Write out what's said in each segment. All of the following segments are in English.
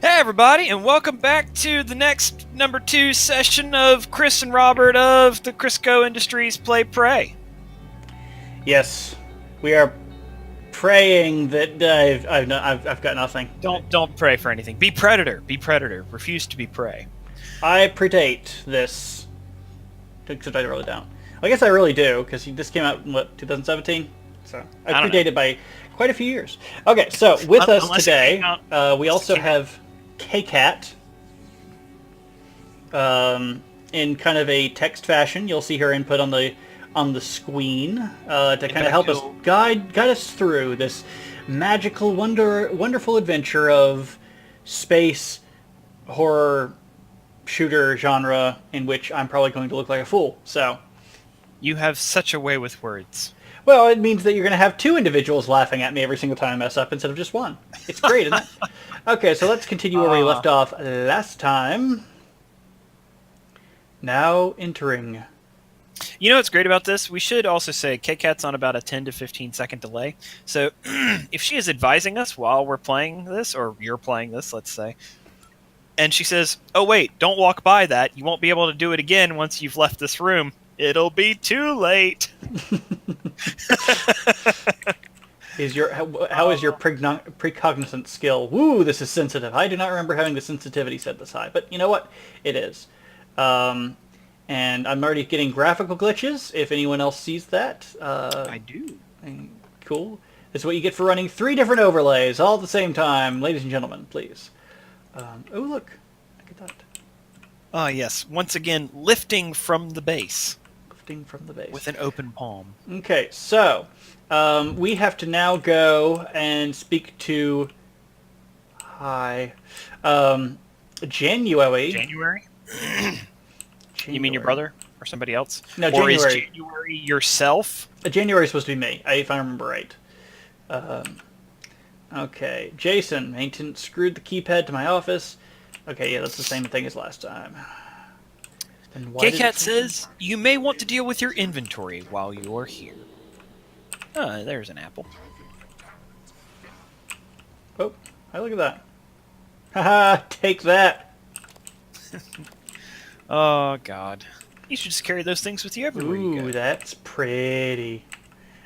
Hey everybody, and welcome back to the next number 2 session of Chris and Robert of the Crisco Industries Play Prey. Yes, we are praying that I've got nothing. Don't pray for anything. Be predator. Be predator. Refuse to be prey. I predate this. Except I really don't. I guess I really do because this came out in what 2017. So I don't predate it by quite a few years. Okay, so with us Unless today, we unless also have K-Cat. In kind of a text fashion, you'll see her input on the screen to kind of help us guide us through this magical, wonderful adventure of space horror shooter genre in which I'm probably going to look like a fool. So, You have such a way with words. well, it means that you're going to have two individuals laughing at me every single time I mess up instead of just one. It's great, isn't it? Okay, so let's continue where we left off last time. Now entering. You know what's great about this? We should also say K-Cat's on about a 10 to 15 second delay. So if she is advising us while we're playing this, or you're playing this, let's say, and she says, oh wait, don't walk by that. You won't be able to do it again once you've left this room. It'll be too late. How is your precognizant skill? Woo, this is sensitive. I do not remember having the sensitivity set this high, but you know what? It is. And I'm already getting graphical glitches, if anyone else sees that. I do. Cool. This is what you get for running 3 different overlays all at the same time. Ladies and gentlemen, please. Oh, look. Look at that. Ah, yes. Once again, lifting from the base. Lifting from the base. With an open palm. Okay, so we have to now go and speak to... Hi. January. January? You mean your brother? Or somebody else? No, or January. Is January yourself? January is supposed to be me, if I remember right. Okay, Jason, maintenance screwed the keypad to my office. Okay, yeah, that's the same thing as last time. K-Cat says, you may want to deal with your inventory while you're here. Oh, there's an apple. Oh, hey, look at that. Haha, take that. Oh, God. You should just carry those things with you everywhere you go. Ooh, that's pretty.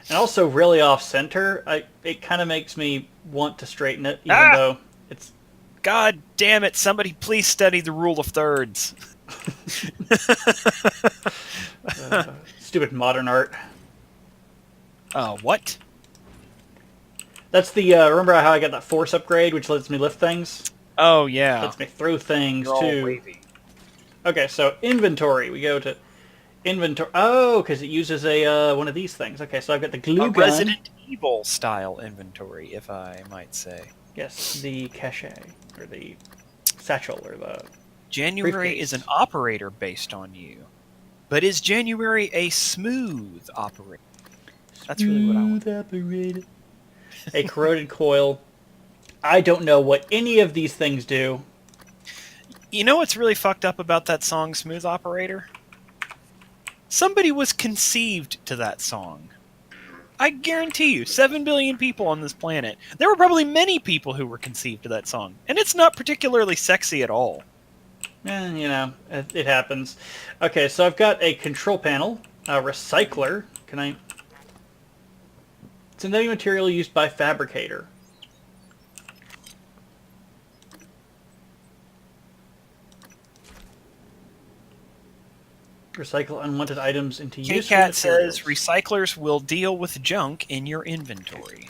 And also really off-center. It kind of makes me want to straighten it, even though it's... God damn it, somebody please study the rule of thirds. Stupid modern art. What? That's the, remember how I got that force upgrade, which lets me lift things? Oh, yeah. Lets me throw things, You're all too. wavy. Okay, so inventory. We go to inventory. Oh, because it uses a one of these things. Okay, so I've got the glue gun. Resident Evil style inventory, if I might say. Yes, the cache, or the satchel, or the January briefcase. is an operator based on you. But is January a smooth operator? That's really what I want. Smooth operator. A corroded coil. I don't know what any of these things do. You know what's really fucked up about that song, Smooth Operator? Somebody was conceived to that song. I guarantee you, 7 billion people on this planet. There were probably many people who were conceived to that song. And it's not particularly sexy at all. You know, it happens. Okay, so I've got a control panel, a recycler. Can I... It's a new material used by fabricator. Recycle unwanted items into useful K-Cat materials. says recyclers will deal with junk in your inventory.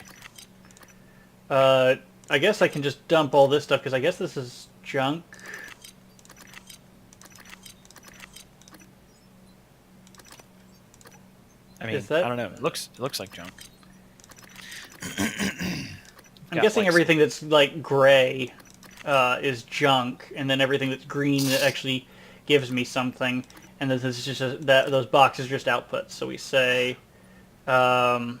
I guess I can just dump all this stuff, because I guess this is junk. I mean, I don't know. It looks like junk. I'm guessing everything that's like gray is junk, and then everything that's green that actually gives me something, and then this is just those boxes are just outputs. So we say Y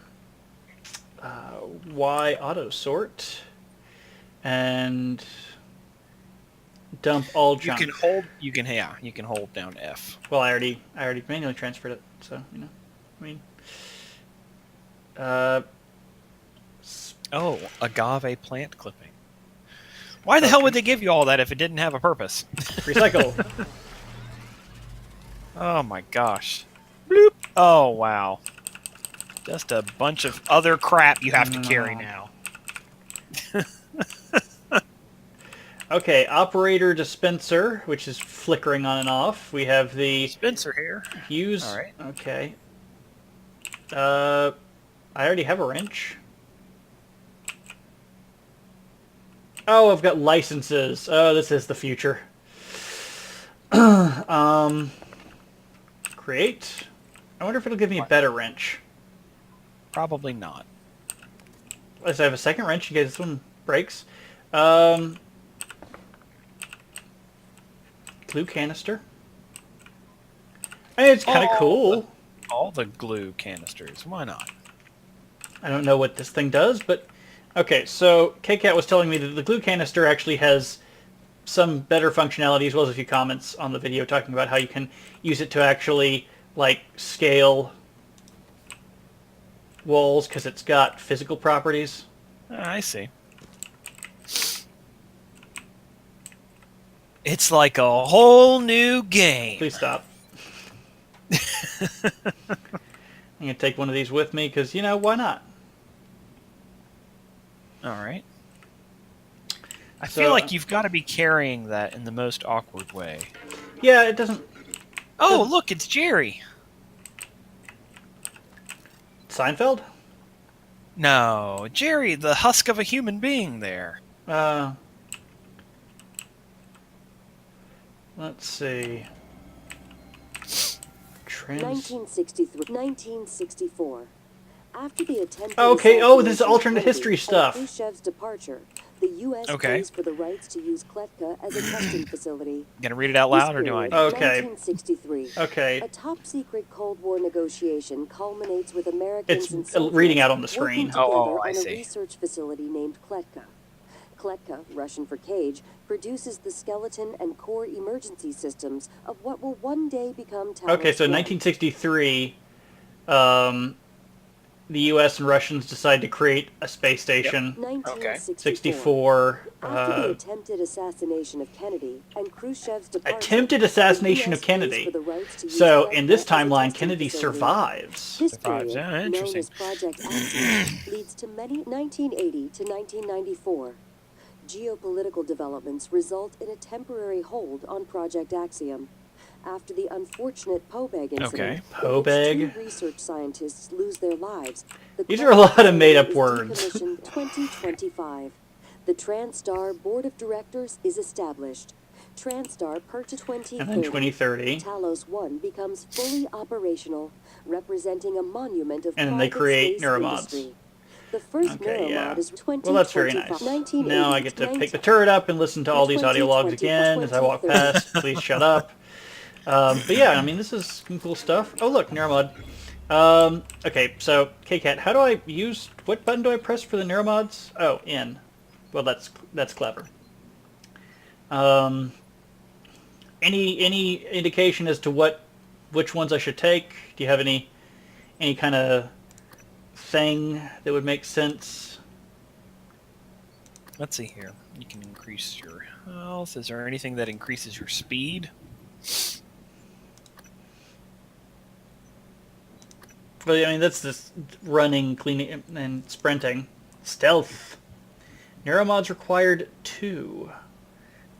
auto sort and dump all junk. You can hold down F. Well, I already manually transferred it, so you know. I mean, oh, agave plant clipping. Why the hell Okay. would they give you all that if it didn't have a purpose? Recycle. Oh my gosh. Bloop. Oh wow. Just a bunch of other crap you have to carry now. Okay, operator dispenser, which is flickering on and off. We have the Spencer here. use. All right. Okay. I already have a wrench. Oh, I've got licenses. Oh, this is the future. Create. I wonder if it'll give me a better wrench. Probably not. Unless I have a second wrench in case this one breaks. Glue canister. Hey, it's kind of cool. All the glue canisters. Why not? I don't know what this thing does, but... Okay, so KCat was telling me that the glue canister actually has some better functionality, as well as a few comments on the video talking about how you can use it to actually, like, scale walls, because it's got physical properties. I see. It's like a whole new game. Please stop. I'm going to take one of these with me, because, you know, why not? All right. I So, feel like you've got to be carrying that in the most awkward way. Yeah, it doesn't... Oh, look, it's Jerry. Seinfeld? No, Jerry, the husk of a human being there. Let's see. 1963, 1964. After the attempted Okay, oh, this is assassination of alternate Kennedy history and stuff. Khrushchev's departure, the U.S. Okay. pays for the rights to use Kletka as a testing facility. Gonna read it out loud, or do I? Okay. 1963. Okay. A top-secret Cold War negotiation culminates with Americans It's and Soviets reading out on the working screen. together Oh, I on a see. research facility named Kletka. Kletka, Russian for cage, produces the skeleton and core emergency systems of what will one day become Talos Okay, so in 1. 1963, the U.S. and Russians decide to create a space station. 1964. 64. After the attempted assassination of Kennedy and Khrushchev's departure, Attempted assassination the of US Kennedy. pays for the rights to use So Kletka in this as a timeline, testing Kennedy facility. survives. This Survives, period, yeah, known interesting. as Project Axiom, leads to many 1980 to 1994. Geopolitical developments result in a temporary hold on Project Axiom. After the unfortunate Pobeg incident, Okay. in which Pobeg. 2 research scientists lose their lives, the These are a lot of made-up is words. decommissioned 2025. The TranStar Board of Directors is established. TranStar purchased 2030. And then 2030. Talos 1 becomes fully operational, representing a monument of And then they private create space neuromods. industry. The first Okay, neuromod yeah. is 2025. Well, that's very nice. 1980 Now I get to pick the 19 turret up and listen to all these audio logs 2020 again as I walk 2030. past. Please shut up. But yeah, I mean, this is some cool stuff. Oh, look, neuromod. Okay, so, KCat, how do I use... What button do I press for the neuromods? Oh, in. Well, that's clever. Any indication as to which ones I should take? Do you have any kind of thing that would make sense? Let's see here. You can increase your health. Is there anything that increases your speed? Well, I mean, that's just running, cleaning, and sprinting. Stealth. Neuromods required 2.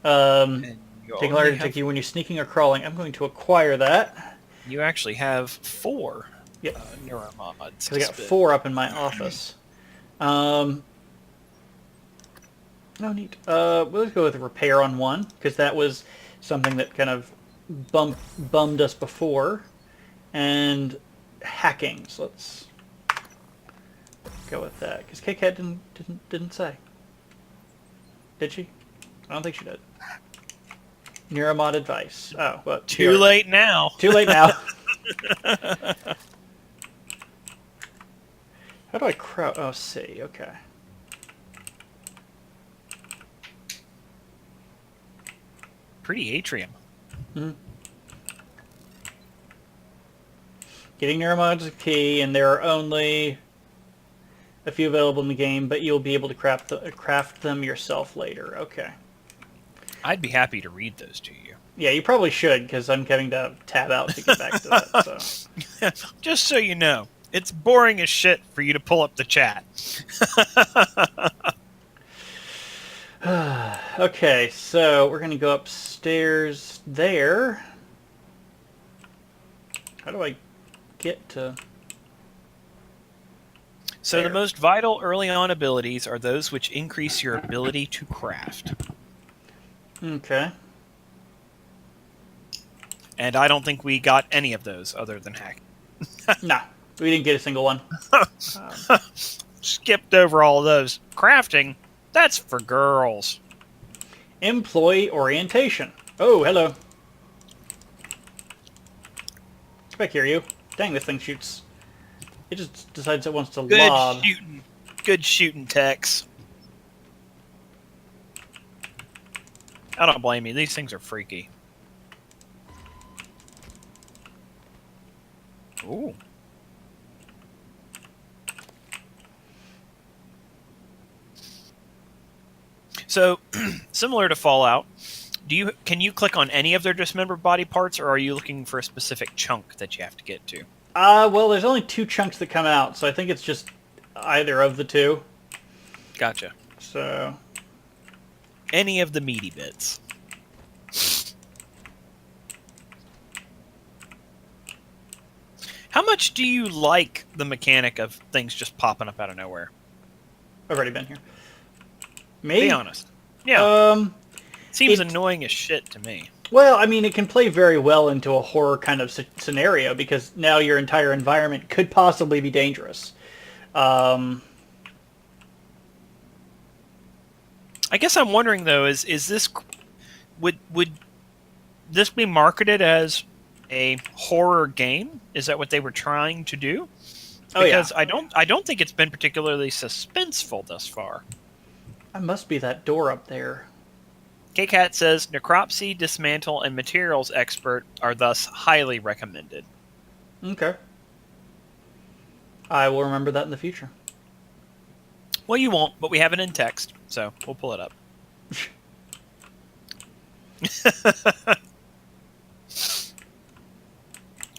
And you Taking only larger to have- take you when you're sneaking or crawling. I'm going to acquire that. You actually have 4 Yep. neuromods. Because I got 4 up in my office. No need. Well, let's go with repair on 1, because that was something that kind of bummed us before. And hacking. So let's go with that. Because KCat didn't say. Did she? I don't think she did. Neuromod advice. Oh, well. Too late now. Too late now. How do I crowd? Oh, C. Okay. Pretty atrium. Mm-hmm. Getting neuromods is key, and there are only a few available in the game, but you'll be able to craft them yourself later. Okay. I'd be happy to read those to you. Yeah, you probably should, because I'm having to tab out to get back to that. So. Just so you know, it's boring as shit for you to pull up the chat. Okay, so we're going to go upstairs there. How do I get to... So there? the most vital early on abilities are those which increase your ability to craft. Okay. And I don't think we got any of those other than hack. No, we didn't get a single one. Skipped over all of those. Crafting, that's for girls. Employee orientation. Oh, hello. Get back here, you. Dang, this thing shoots. It just decides it wants to lob. Good shooting, Tex. I don't blame you. These things are freaky. Ooh. So, similar to Fallout, can you click on any of their dismembered body parts, or are you looking for a specific chunk that you have to get to? Well, there's only 2 chunks that come out, so I think it's just either of the 2. Gotcha. So... Any of the meaty bits. How much do you like the mechanic of things just popping up out of nowhere? I've already been here. Me? Be honest. Yeah. Seems it- annoying as shit to me. Well, I mean, it can play very well into a horror kind of scenario, because now your entire environment could possibly be dangerous. I guess I'm wondering though, is this would this be marketed as a horror game? Is that what they were trying to do? Because I don't think it's been particularly suspenseful thus far. That must be that door up there. K-Cat says necropsy, dismantle, and materials expert are thus highly recommended. Okay. I will remember that in the future. Well, you won't, but we have it in text, so we'll pull it up.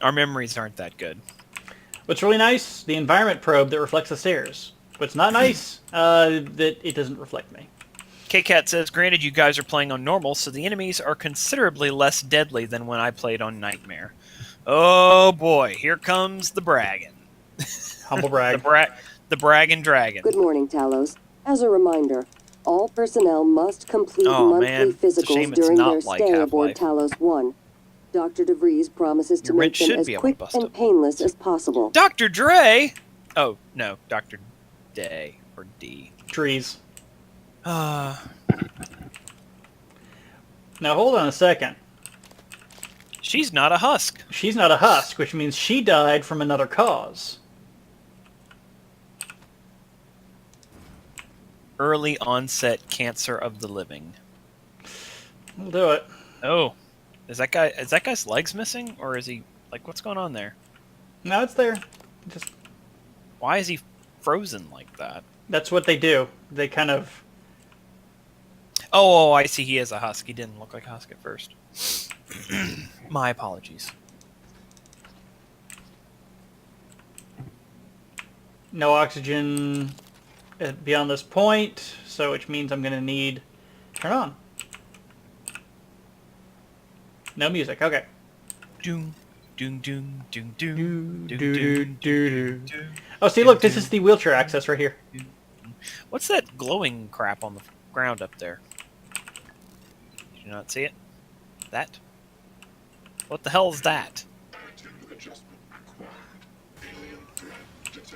Our memories aren't that good. What's really nice, the environment probe that reflects the stairs. What's not nice, that it doesn't reflect me. K-Cat says, granted you guys are playing on normal, so the enemies are considerably less deadly than when I played on Nightmare. Oh boy, here comes the bragging. Humble brag. The bragging dragon. Good morning, Talos. As a reminder, all personnel must complete monthly man. It's a shame physicals it's during not their like stay Half-Life. aboard Talos 1. Dr. DeVries promises to Your make wrench them should as be able to quick bust and them. painless as possible. Dr. Dre! Oh, no, Dr. Day, or D. Trees. Uh, Now hold on a second. she's not a husk. She's not a husk, which means she died from another cause. Early onset cancer of the living. We'll do it. Oh, is that guy's legs missing, or is he like what's going on there? No, it's there. Just Why is he frozen like that? that's what they do. They kind of... Oh, I see. He is a husk. He didn't look like a husk at first. My apologies. No oxygen beyond this point, so which means I'm going to need... Turn on. No music. Okay. Doom, doom, doom, doom, Do, doom, do, doom, do, doom, do. doom. Oh, see, look, this is the wheelchair access right here. What's that glowing crap on the ground up there? Did you not see it? That? What the hell is that?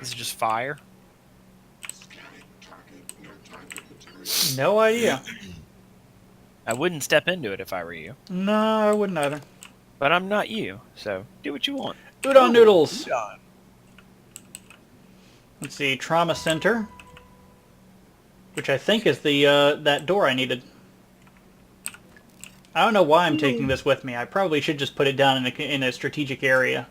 Is it just fire? No idea. I wouldn't step into it if I were you. No, I wouldn't either. But I'm not you, so do what you want. Udon noodles. Udon. Let's see, trauma center, which I think is the that door I needed. I don't know why I'm taking this with me. I probably should just put it down in a strategic area.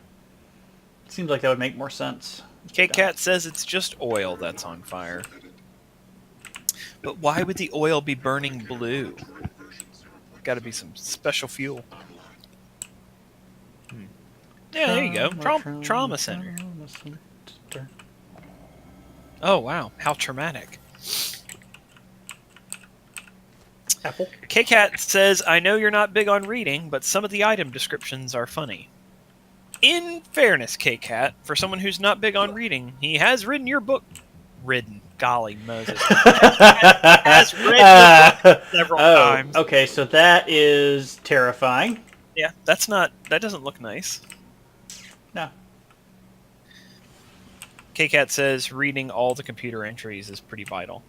Seems like that would make more sense. K-Cat says it's just oil that's on fire. But why would the oil be burning blue? Got to be some special fuel. Yeah, there you go. Trauma center. Oh, wow. How traumatic. Apple. K-Cat says, I know you're not big on reading, but some of the item descriptions are funny. In fairness, K-Cat, for someone who's not big on reading, he has written your book. Ridden. Golly Moses. Has read your book several times. Okay, so that is terrifying. Yeah, that doesn't look nice. No. K-Cat says reading all the computer entries is pretty vital.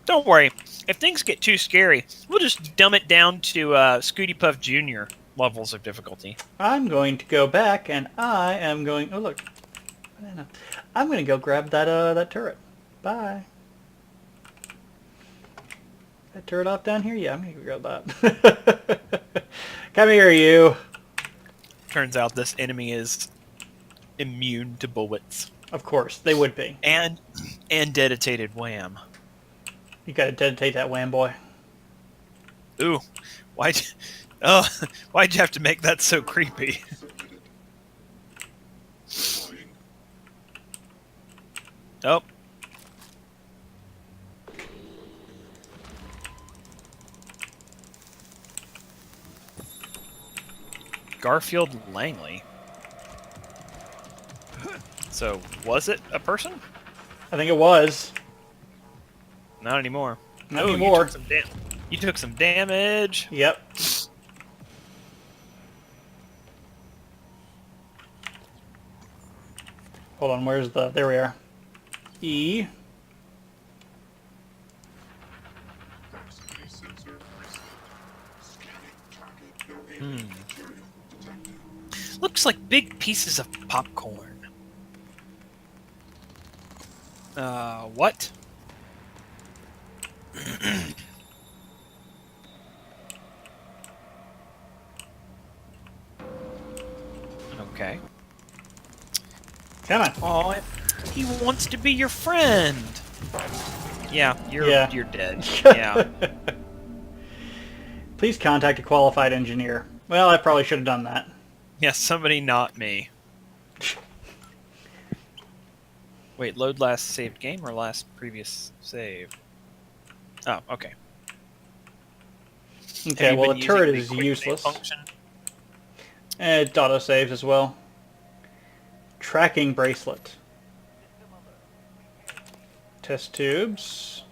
Don't worry. If things get too scary, we'll just dumb it down to Scooty Puff Jr. levels of difficulty. I'm going to go back, and I am going... Oh, look. Banana. I'm going to go grab that turret. Bye. That turret off down here? Yeah, I'm going to go grab that. Come here, you. Turns out this enemy is immune to bullets. Of course, they would be. And dedicated wham. You gotta dedicate that wham boy. Ooh, why'd you have to make that so creepy? Oh. Garfield Langley. So, was it a person? I think it was. Not anymore. Not anymore. You took some damage. Yep. Hold on, where's the... There we are. E. Looks like big pieces of popcorn. What? Okay. Come on. Oh, he wants to be your friend. Yeah, you're dead. Yeah. Please contact a qualified engineer. Well, I probably should have done that. Yeah, somebody not me. Wait, load last saved game or last previous save? Oh, okay. Okay, well, the turret is useless. And it auto-saves as well. Tracking bracelet. Test tubes.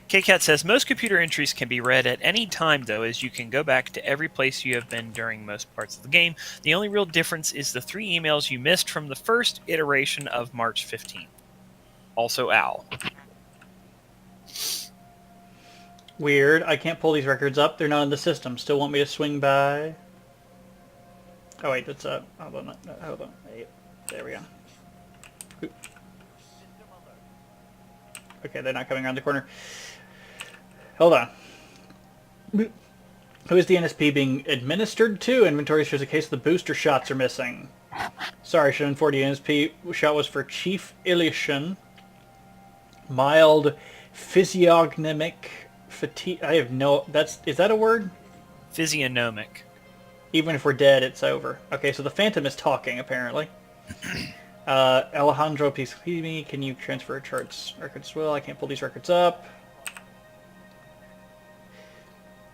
K-Cat says, most computer entries can be read at any time, though, as you can go back to every place you have been during most parts of the game. The only real difference is the 3 emails you missed from the first iteration of March 15th. Also, Al. Weird. I can't pull these records up. They're not in the system. Still want me to swing by? Oh, wait. That's hold on. Hold on. There we go. Oop. Okay, they're not coming around the corner. Hold on. Who is the NSP being administered to? Inventory shows a case of the booster shots are missing. Sorry, shown for the NSP shot was for Chief Ilyushin. Mild physiognomic fatigue. I have no... Is that a word? Physiognomic. Even if we're dead, it's over. Okay, so the Phantom is talking, apparently. Alejandro, please feed me. Can you transfer charts records? Well, I can't pull these records up.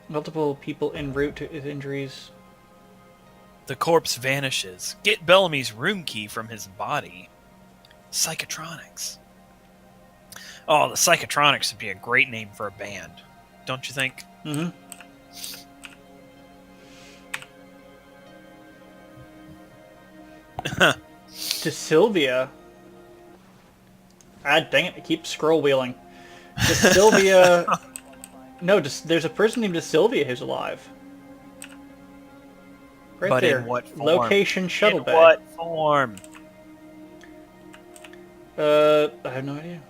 Multiple people en route to his injuries. The corpse vanishes. Get Bellamy's room key from his body. Psychotronics. Oh, the Psychotronics would be a great name for a band. Don't you think? Mm-hmm. To Sylvia. Ah, dang it. I keep scroll wheeling. To Sylvia... No, there's a person named Sylvia who's alive. Right but there. In what form? Location shuttle bay. In what form? I have no idea.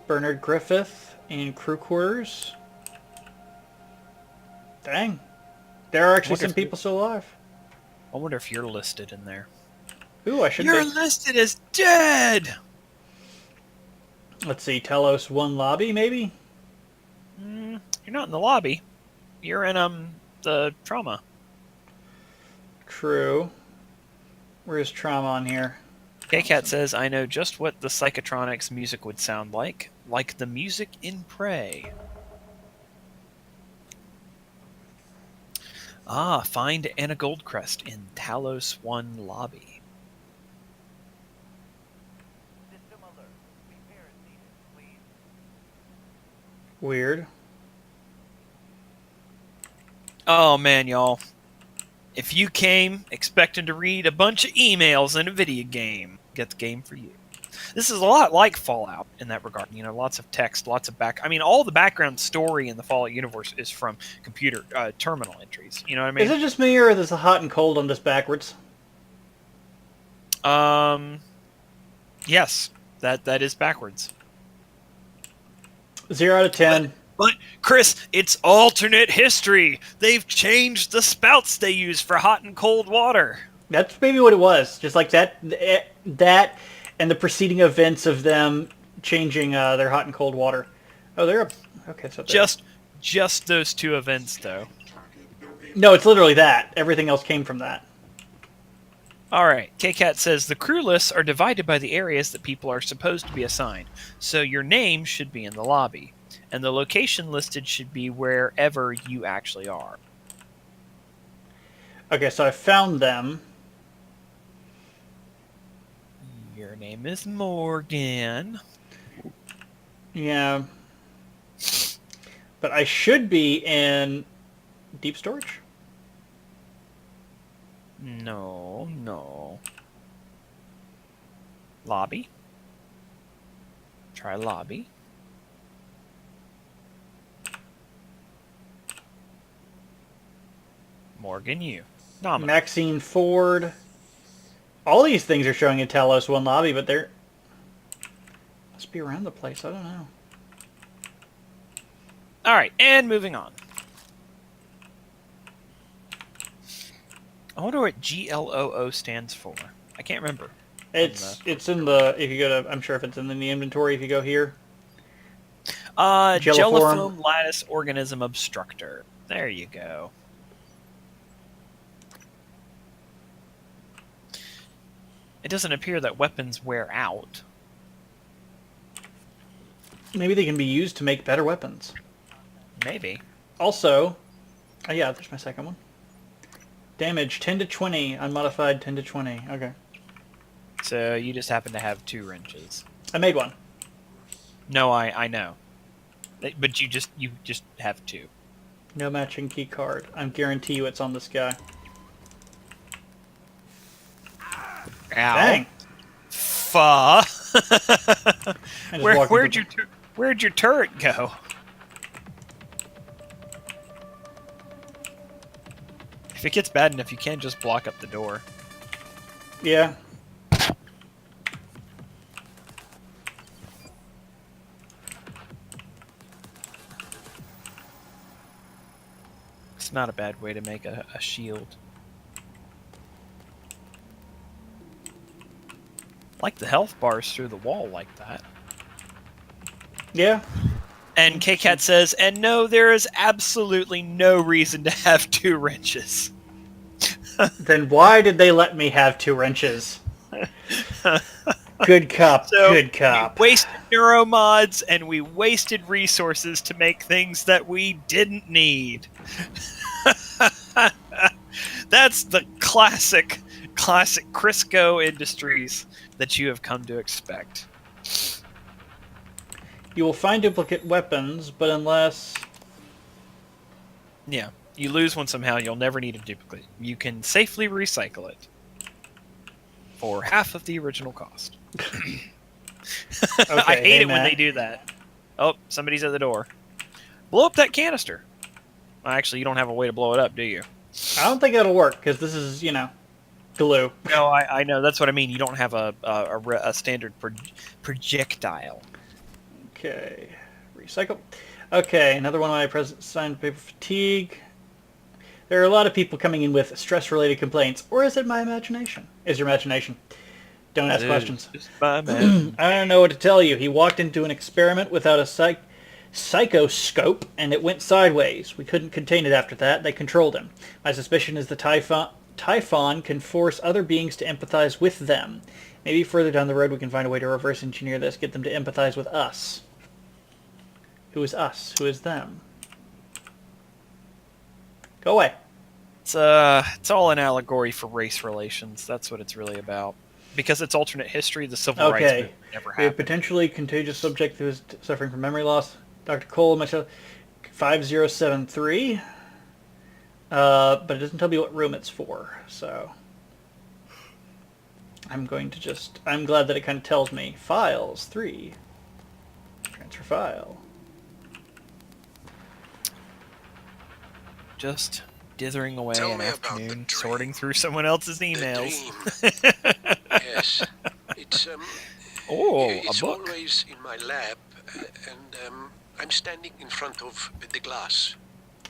Bernard Griffith in crew quarters. Dang. There are actually some people still alive. I wonder if you're listed in there. Ooh, I should You're be. listed as dead! Let's see, Telos 1 lobby, maybe? You're not in the lobby. You're in, the trauma. True. Where's trauma on here? K-Cat says, I know just what the Psychotronics music would sound like the music in Prey. Ah, find Anna Goldcrest in Talos 1 lobby. Weird. Oh man, y'all. If you came expecting to read a bunch of emails in a video game, get the game for you. This is a lot like Fallout in that regard. You know, lots of text, lots of all the background story in the Fallout universe is from computer terminal entries. You know what I mean? Is it just me, or is the hot and cold on this backwards? Yes, that is backwards. 0 out of 10. But, Chris, it's alternate history. They've changed the spouts they use for hot and cold water. That's maybe what it was. Just like that, and the preceding events of them changing their hot and cold water. Oh, they're up. Okay, so just those two events, though. No, it's literally that. Everything else came from that. All right. K-Cat says the crew lists are divided by the areas that people are supposed to be assigned. So your name should be in the lobby. And the location listed should be wherever you actually are. Okay, so I found them. Your name is Morgan. Yeah. But I should be in deep storage. No. Lobby. Try lobby. Morgan, you. Nominal. Maxine Ford. All these things are showing in Talos 1 lobby, but they're... must be around the place. I don't know. All right, and moving on. I wonder what GLOO stands for. I can't remember. It's in the... if you go to... I'm sure if it's in the inventory if you go here. Jelliform lattice organism obstructor. There you go. It doesn't appear that weapons wear out. Maybe they can be used to make better weapons. Maybe. Also... oh yeah, there's my second one. Damage 10 to 20. Unmodified 10 to 20. Okay. So you just happen to have 2 wrenches. I made one. No, I know. But you just have 2. No matching key card. I guarantee you it's on this guy. Ow. Dang. Where'd your turret go? If it gets bad enough, you can just block up the door. Yeah. It's not a bad way to make a shield. Like the health bars through the wall like that. Yeah. And K-Cat says, and no, there is absolutely no reason to have 2 wrenches. Then why did they let me have 2 wrenches? Good cop, good cop. We wasted neuromods and we wasted resources to make things that we didn't need. That's the classic Crisco Industries that you have come to expect. You will find duplicate weapons, but unless... yeah, you lose one somehow, you'll never need a duplicate. You can safely recycle it for half of the original cost. Okay, I hate it when Matt. they do that. Oh, somebody's at the door. Blow up that canister. Well, actually, you don't have a way to blow it up, do you? I don't think that'll work, because this is, you know, glue. No, I know. That's what I mean. You don't have a standard projectile. Okay, recycle. Okay, another one of my present signed paper fatigue. There are a lot of people coming in with stress-related complaints. Or is it my imagination? Is your imagination? Don't ask questions. Just my man. I don't know what to tell you. He walked into an experiment without a psychoscope, and it went sideways. We couldn't contain it after that. They controlled him. My suspicion is the Typhon can force other beings to empathize with them. Maybe further down the road we can find a way to reverse engineer this, get them to empathize with us. Who is us? Who is them? Go away. It's all an allegory for race relations. That's what it's really about. Because it's alternate history, the civil rights movement never We have happened. potentially contagious subject who is suffering from memory loss. Dr. Cole, myself, 5073. But it doesn't tell me what room it's for, so I'm going to just... I'm glad that it kind of tells me. Files, 3. Transfer file. Just dithering away Tell an me about the afternoon, dream. sorting through someone else's emails. Yes. It's A book. always in my lab, and I'm standing in front of the glass.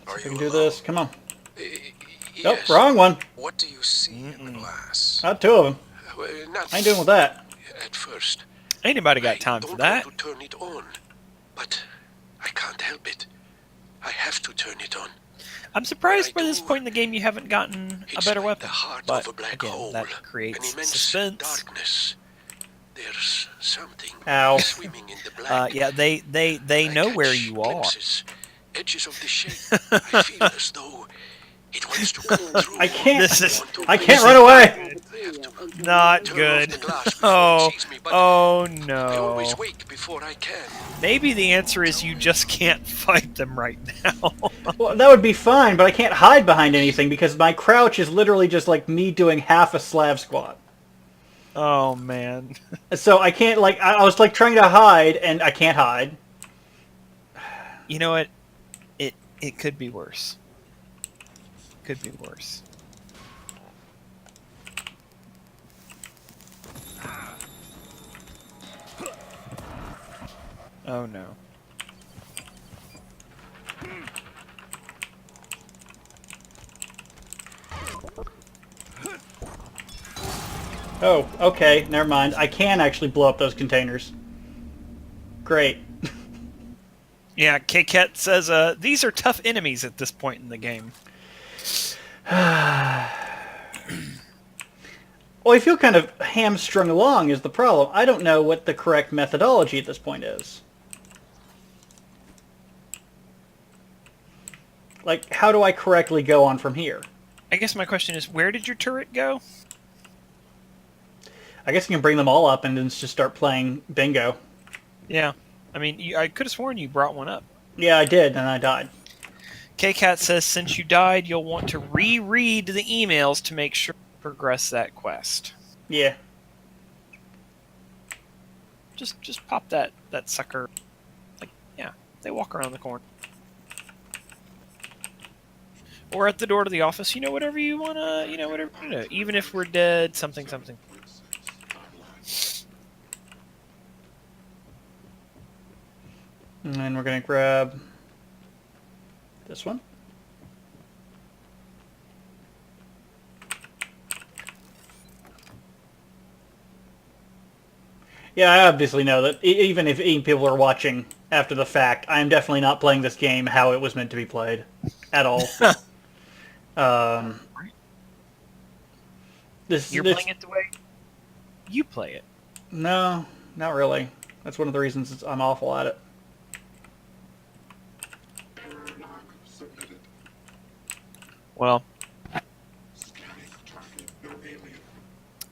Are I you can do alone? this. Come on. Yes. Nope, wrong one. What do you see in the glass? Not two of them. Not I ain't doing with that. at first. Anybody got I time don't for that? want to turn it on, but I can't help it. I have to turn it on. I'm surprised I by this do. point in the game you haven't gotten a It's better like weapon. the heart But of a black again, hole, that an creates immense suspense. darkness. There's something Ow. swimming in the black. Yeah, they I know where catch you are. glimpses, edges of the shape. I feel as though it wants to come through. I can't... This is I can't run away! I have to not turn good. off the glass before Oh, it sees me, but oh I no. always wake before I can. Maybe the answer is you just can't fight them right now. Well, that would be fine, but I can't hide behind anything because my crouch is literally just like me doing half a Slav squat. Oh man. So I can't, like, I was like trying to hide, and I can't hide. You know what? It could be worse. Could be worse. Oh no. Oh, okay, never mind. I can actually blow up those containers. Great. Yeah, K-Cat says, these are tough enemies at this point in the game. Well, I feel kind of hamstrung along is the problem. I don't know what the correct methodology at this point is. Like, how do I correctly go on from here? I guess my question is, where did your turret go? I guess you can bring them all up and then just start playing bingo. Yeah. I mean, I could have sworn you brought one up. Yeah, I did, and I died. K-Cat says, since you died, you'll want to reread the emails to make sure you progress that quest. Yeah. Just pop that sucker. Like, yeah, they walk around the corner. Or at the door to the office, whatever you want to, whatever, even if we're dead, something. And then we're going to grab this one. Yeah, I obviously know that even if people are watching after the fact, I'm definitely not playing this game how it was meant to be played. At all. You're playing it the way you play it. No, not really. That's one of the reasons I'm awful at it. Well,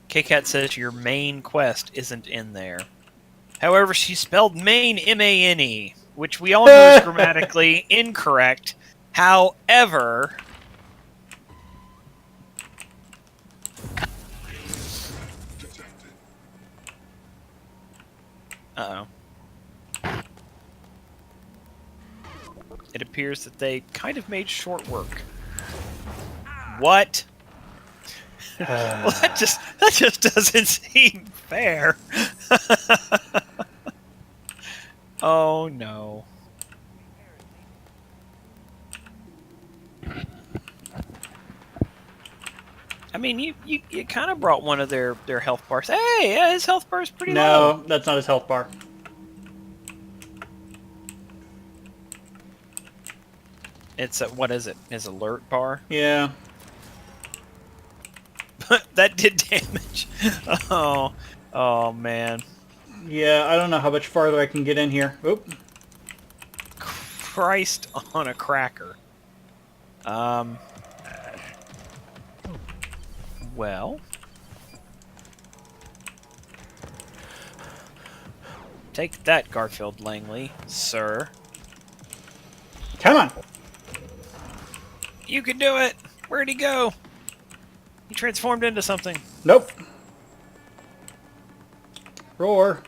K-Cat says your main quest isn't in there. However, she spelled main M-A-N-E, which we all know is grammatically incorrect. However... Uh-oh. It appears that they kind of made short work. What? Well, that just doesn't seem fair. Oh no. I mean, you kind of brought one of their health bars. Hey, yeah, his health bar's pretty low. No, that's not his health bar. It's a, what is it? His alert bar. Yeah. That did damage. Oh, oh man. Yeah, I don't know how much farther I can get in here. Oop. Christ on a cracker. Well. Take that, Garfield Langley, sir. Come on! You can do it! Where'd he go? He transformed into something. Nope. Roar.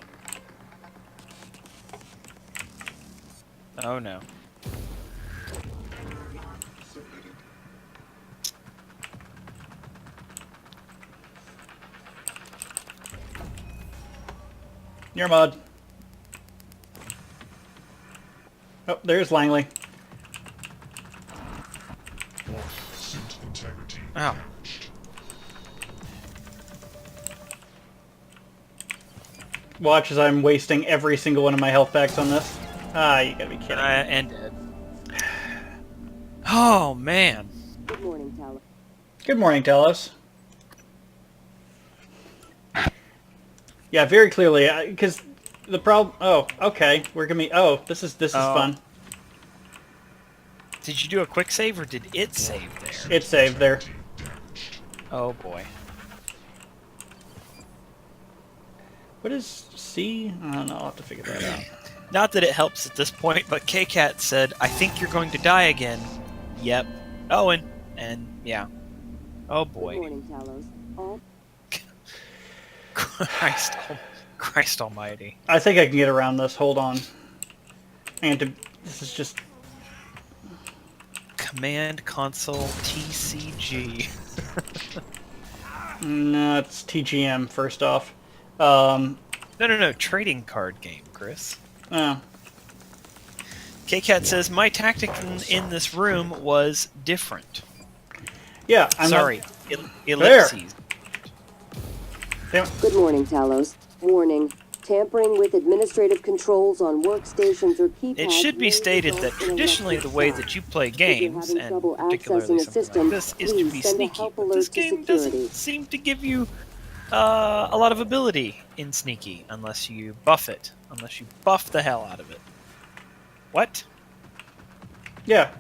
Oh no. Near mud. Oh, there's Langley. Ow. Watch as I'm wasting every single one of my health packs on this. Ah, you gotta be kidding. And dead. Oh man. Good morning, Talos. Good morning, Talos. Yeah, very clearly, because the problem... Oh, okay. We're gonna be... Oh, this is fun. Did you do a quick save or did it save there? It saved there. Oh boy. What is C? I don't know. I'll have to figure that out. Not that it helps at this point, but K-Cat said, I think you're going to die again. Yep. Owen. And yeah. Oh boy. Good morning, Talos. All Christ almighty. I think I can get around this. Hold on. And this is just... Command console TCG. No, it's TGM, first off. No. Trading card game, Chris. Oh. K-Cat says, my tactic in this room was different. Yeah, I'm Sorry. There. Ellipses. Damn. Good morning, Talos. Warning. Tampering with administrative controls on workstations or keypads. It should be may stated result that in traditionally the way that you play games, having and trouble particularly accessing a something system, like this, is to please be send a sneaky. help But alert this to game security. doesn't seem to give you a lot of ability in sneaky, unless you buff it. Unless you buff the hell out of it. What? Yeah.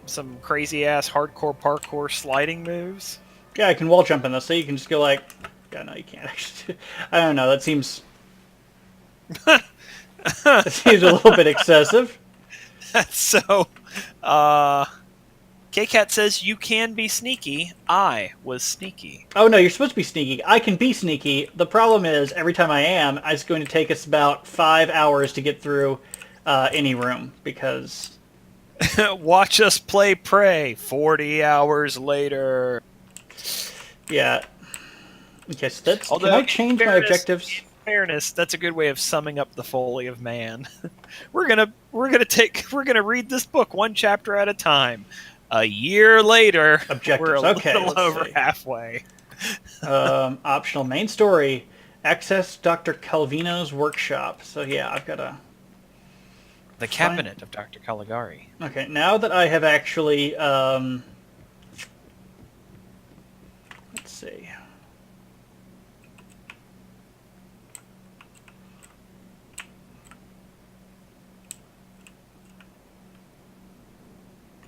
Some crazy-ass hardcore parkour sliding moves? Yeah, I can wall jump in this, so you can just go like... Yeah, no, you can't actually. I don't know, that seems... That seems a little bit excessive. So, K-Cat says, you can be sneaky. I was sneaky. Oh no, you're supposed to be sneaky. I can be sneaky. The problem is, every time I am, it's going to take us about 5 hours to get through any room, because... Watch us play Prey 40 hours later. Yeah. Okay, so that's... Although, can I change my objectives? In fairness, that's a good way of summing up the folly of man. We're gonna read this book one chapter at a time. A year later, Objectives. we're a Okay, little let's over see. halfway. Optional main story. Access Dr. Calvino's workshop. So yeah, I've got to... The cabinet of Dr. Caligari. Okay, now that I have actually... let's see.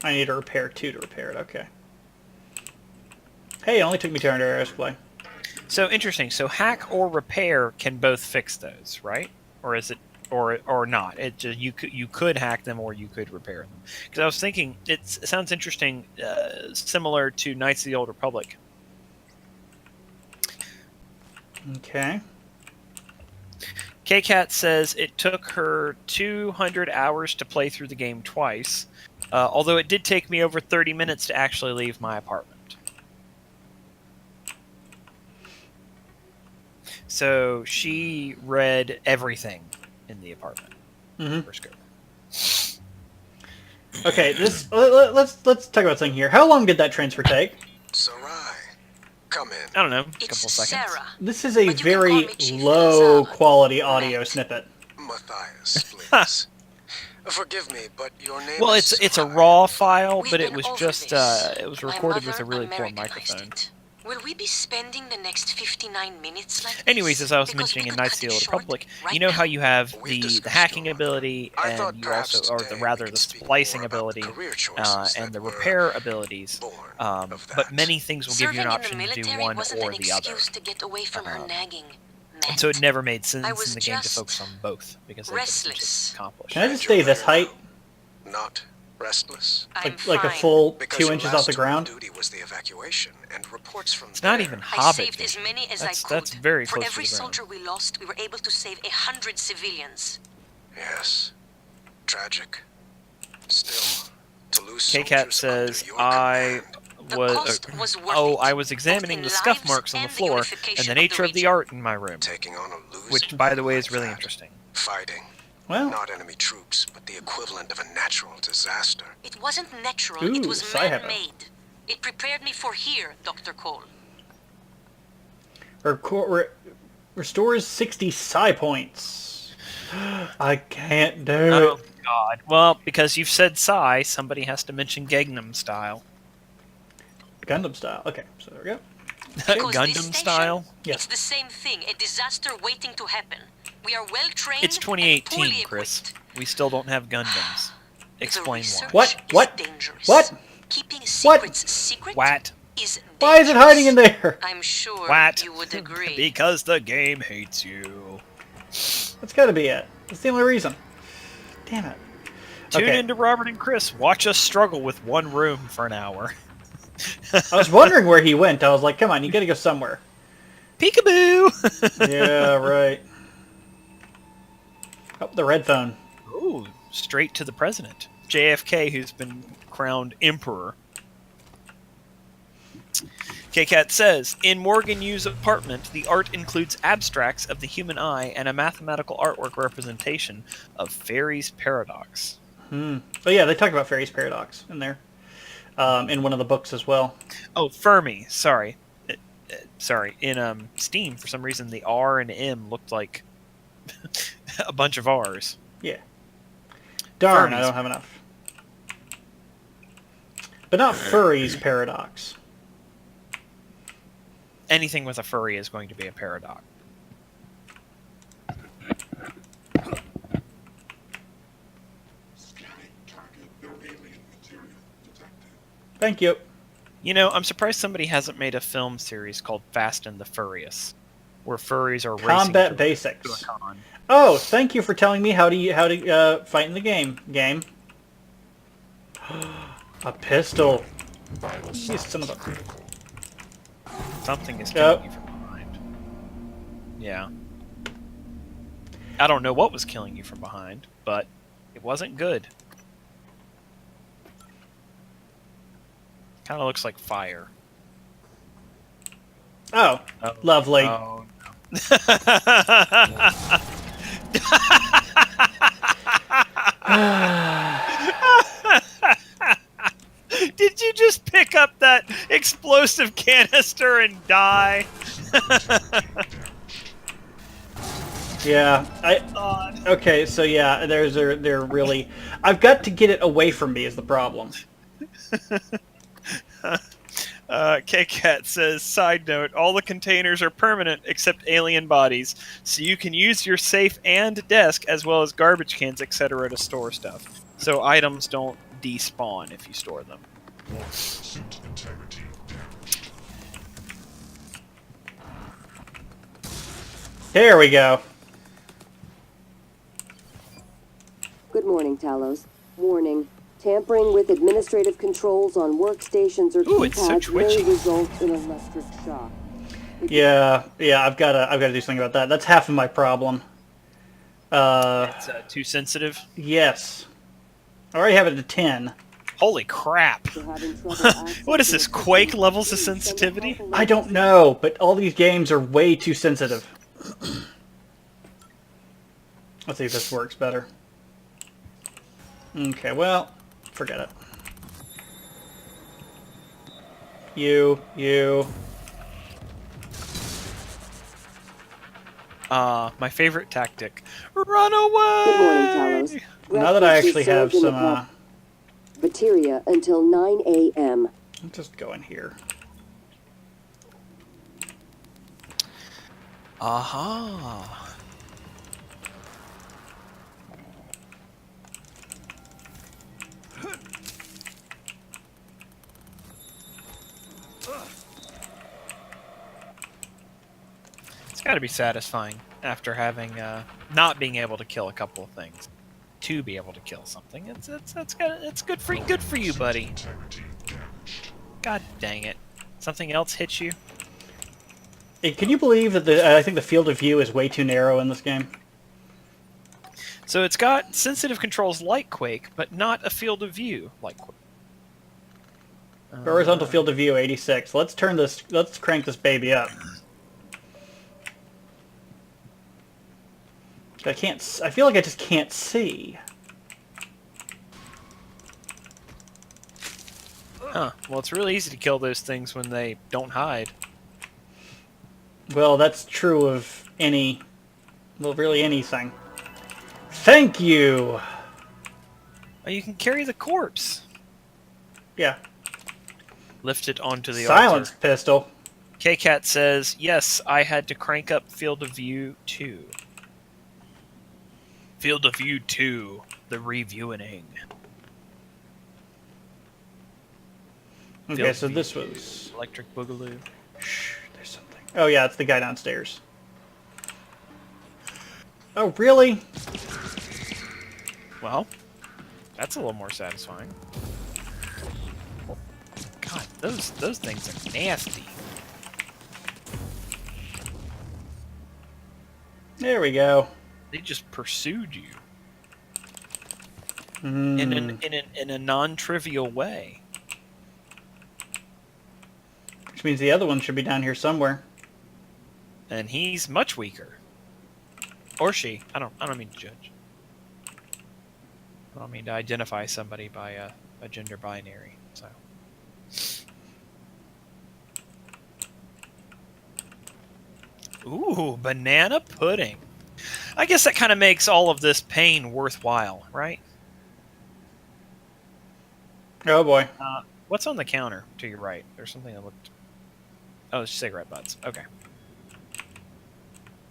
I need to repair 2 to repair it, okay. Hey, it only took me 200 hours to play. So interesting. So hack or repair can both fix those, right? Or is it, or not? It just you could hack them or you could repair them. Because I was thinking, it sounds interesting, similar to Knights of the Old Republic. Okay. K-Cat says it took her 200 hours to play through the game twice, although it did take me over 30 minutes to actually leave my apartment. So she read everything in the apartment. Mm-hmm. First go. Okay, let's talk about something here. How long did that transfer take? Sarai, I don't know, a It's couple seconds. Sarah. This is a But you can call very me Chief low Gonzalez. quality audio Matt. snippet. Matthias, please. Forgive me, but your name Well, is... it's a raw file, We've but it been was over just this. it was My recorded with mother a really poor Americanized microphone. it. Will we be spending the next 59 minutes like Anyways, this? as I was Because we mentioning in could Knights cut of the it Old short Republic, right you know how now. you have We've the discussed hacking your ability, I and thought you perhaps also, or today we rather could the speak splicing more about the ability, career choices and that the were repair abilities. born of But that. many things will give you Serving an in the option to do military one wasn't or an the other. excuse to get away from her nagging. And so it Matt. never made I sense was in the game to just focus on both, because they could essentially restless. accomplish. Can I And just you're stay this better height? now. Not restless. I'm Like a fine. full Because 2 your inches last off the tour of ground? duty was the evacuation, and reports from It's not there- even I Hobbit saved as vision. many as That's I could. that's very For close every to the ground. soldier we lost, we were able to save 100 civilians. Yes. Tragic. Still, to lose K-Cat soldiers under says, your I command. The was, cost was worth oh, it, I was both examining in the scuff lives marks on the and the floor and unification the of the nature of the region. art in my room, Taking on a losing which, by the way, like is really that. interesting. Fighting. Well, Not enemy troops, but the equivalent of a natural disaster. It wasn't natural, Ooh, it was Sci-Hyper. man-made. It prepared me for here, Dr. Cole. Restores 60 psi points. I can't do Oh, it. God. Well, because you've said Psy, somebody has to mention Gangnam Style. Gundam style. Okay, so there we go. Because this Gundam station, Style? Yes. It's the same thing, a disaster waiting to happen. We are well trained It's and poorly 2018, Chris. equipped. We still don't have Gundams. The Explain research why. What? is What? dangerous. What? Keeping What? secrets secret What? is Why is it hiding in dangerous. there? I'm sure What? you would agree. Because the game hates you. That's gotta be it. That's the only reason. Damn it. Tune Okay. into Robert and Chris. Watch us struggle with one room for an hour. I was wondering where he went. I was like, come on, you gotta go somewhere. Peekaboo! Yeah, right. Oh, the red phone. Ooh, straight to the president. JFK, who's been crowned emperor. K-Cat says, in Morgan Yu's apartment, the art includes abstracts of the human eye and a mathematical artwork representation of Fairy's Paradox. Oh yeah, they talk about Fairy's Paradox in there. In one of the books as well. Oh, Fermi, sorry. Sorry, in Steam, for some reason, the R and M looked like a bunch of R's. Yeah. Darn, I Fermi's. don't have enough. But not Furry's Paradox. Anything with a furry is going to be a paradox. Thank you. You know, I'm surprised somebody hasn't made a film series called Fast and the Furious, where furries are Combat racing basics. to a con. Oh, thank you for telling me how to fight in the game. A pistol. You son of a... Something is killing you from behind. Yeah. I don't know what was killing you from behind, but it wasn't good. Kind of looks like fire. Oh, Oh, lovely. Oh, Did you just pick up that explosive canister and die? Yeah, okay, so yeah, they're really... I've got to get it away from me is the problem. K-Cat says, side note, all the containers are permanent except alien bodies, so you can use your safe and desk as well as garbage cans, etc. to store stuff. So items don't despawn if you store them. There we go. Good morning, Talos. Warning. Tampering with administrative controls on workstations or Ooh, it's so keypads may twitchy. result in electric shock. Yeah, I've gotta do something about that. That's half of my problem. It's too sensitive. Yes. I already have it to 10. Holy crap. If you're having trouble accessing What is this, the Quake system, levels of please send a sensitivity? helpful I don't know, but all these games are way too sensitive. Let's see if this works better. Okay, well, forget it. You. My favorite tactic. Run away! Good morning, Talos. Now that I Breakfast is actually have served in the some, cafeteria until 9 a.m. I'll just go in here. Aha. It's got to be satisfying after having not being able to kill a couple of things to be able to kill something. It's good for you, buddy. God dang it! Something else hits you. Hey, can you believe that I think the field of view is way too narrow in this game? So it's got sensitive controls like Quake, but not a field of view like Quake. Horizontal field of view 86. Let's crank this baby up. I feel like I just can't see. Huh. Well, it's really easy to kill those things when they don't hide. Well, that's true of really anything. Thank you! Oh, you can carry the corpse. Yeah. Lift it onto the Silence altar. pistol. K-Cat says, yes, I had to crank up Field of View 2. Field of View 2, the reviewing. Okay, so this was... Electric Boogaloo. Shh, there's something. Oh yeah, it's the guy downstairs. Oh, really? Well, that's a little more satisfying. God, those things are nasty. There we go. They just pursued you Mm. in a non-trivial way. Which means the other one should be down here somewhere. And he's much weaker. Or she. I don't mean to judge. I don't mean to identify somebody by a gender binary. So. Ooh, banana pudding. I guess that kind of makes all of this pain worthwhile, right? Oh boy. What's on the counter to your right? There's something that looked... Oh, it's cigarette butts. Okay.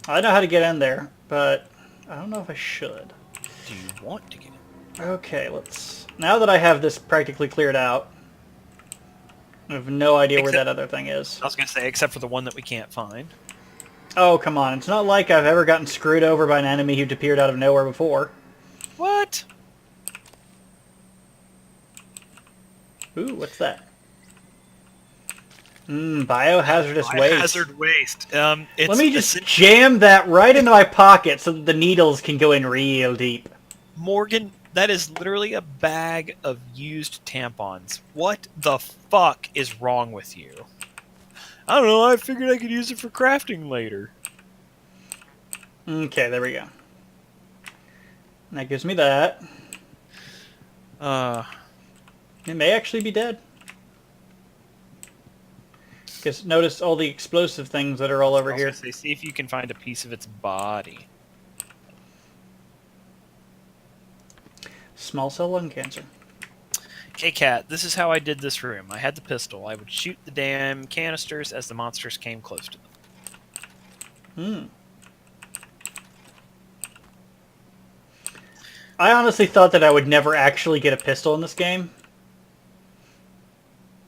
I know how to get in there, but I don't know if I should. Do you want to get in? Okay, let's... Now that I have this practically cleared out, I have no idea where that other thing is. I was going to say, except for the one that we can't find. Oh, come on. It's not like I've ever gotten screwed over by an enemy who'd appeared out of nowhere before. What? Ooh, what's that? Biohazardous waste. Biohazard waste. It's Let me just jam that right into my pocket so that the needles can go in real deep. Morgan, that is literally a bag of used tampons. What the fuck is wrong with you? I don't know, I figured I could use it for crafting later. Okay, there we go. And that gives me that. It may actually be dead. Because notice all the explosive things that are all over here. Say, see if you can find a piece of its body. Small cell lung cancer. K-Cat, this is how I did this room. I had the pistol. I would shoot the damn canisters as the monsters came close to them. I honestly thought that I would never actually get a pistol in this game.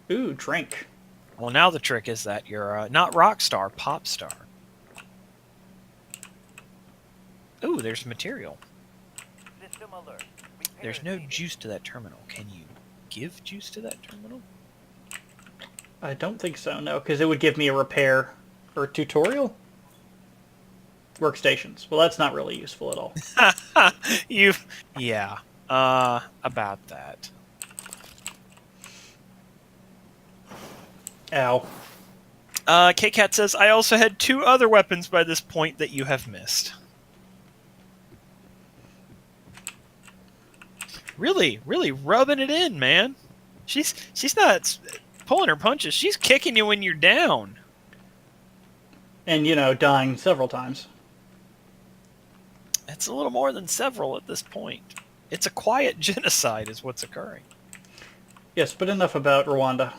Ooh, drink. Well, now the trick is that you're not rock star, pop star. Ooh, there's material. There's no juice to that terminal. Can you give juice to that terminal? I don't think so, no, because it would give me a repair or tutorial. Workstations. Well, that's not really useful at all. Yeah. About that. Ow. K-Cat says, I also had 2 other weapons by this point that you have missed. Really rubbing it in, man. She's not pulling her punches. She's kicking you when you're down. And, you know, dying several times. It's a little more than several at this point. It's a quiet genocide is what's occurring. Yes, but enough about Rwanda.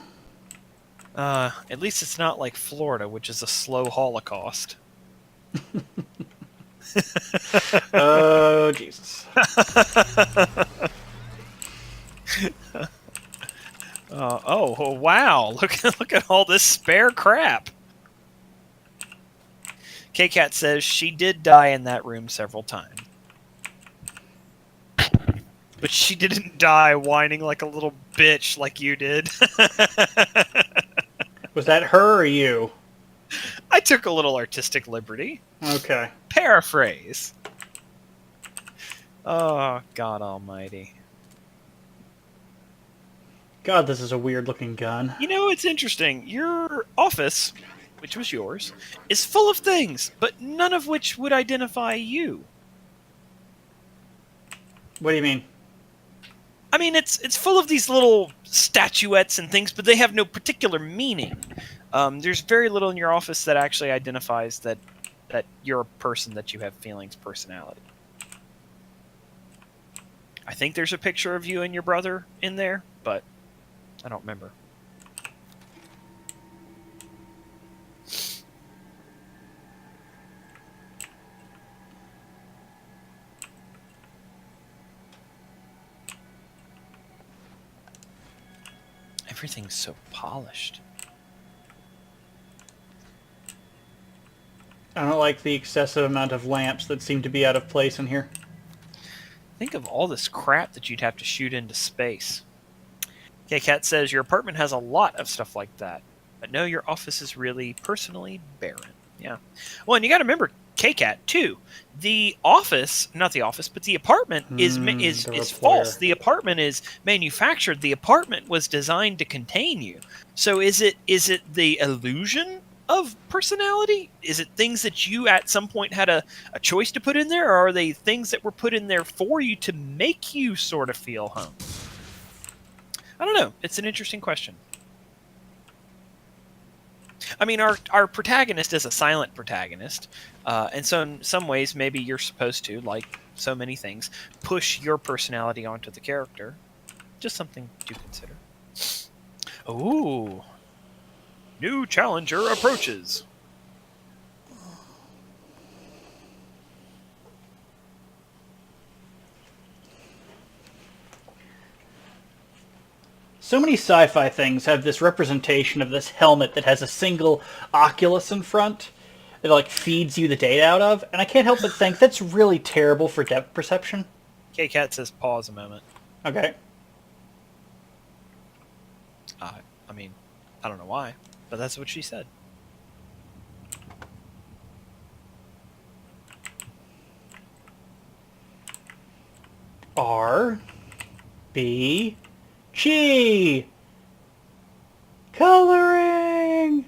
At least it's not like Florida, which is a slow holocaust. Oh, Jesus. Oh, wow. Look at all this spare crap. K-Cat says she did die in that room several times. But she didn't die whining like a little bitch like you did. Was that her or you? I took a little artistic liberty. Okay. Paraphrase. Oh, God almighty. God, this is a weird-looking gun. You know, it's interesting. Your office, which was yours, is full of things, but none of which would identify you. What do you mean? I mean, it's full of these little statuettes and things, but they have no particular meaning. There's very little in your office that actually identifies that you're a person, that you have feelings, personality. I think there's a picture of you and your brother in there, but I don't remember. Everything's so polished. I don't like the excessive amount of lamps that seem to be out of place in here. Think of all this crap that you'd have to shoot into space. K-Cat says your apartment has a lot of stuff like that, but no, your office is really personally barren. Yeah. Well, and you got to remember, K-Cat too. The office, not the office, but the apartment is false. The apartment is manufactured. The apartment was designed to contain you. So is it the illusion of personality? Is it things that you at some point had a choice to put in there, or are they things that were put in there for you to make you sort of feel home? I don't know. It's an interesting question. I mean, our protagonist is a silent protagonist, and so in some ways, maybe you're supposed to, like so many things, push your personality onto the character. Just something to consider. Ooh. New challenger approaches. So many sci-fi things have this representation of this helmet that has a single oculus in front that like feeds you the data out of, and I can't help but think that's really terrible for depth perception. K-Cat says pause a moment. Okay. I mean, I don't know why, but that's what she said. R, B, G. Coloring.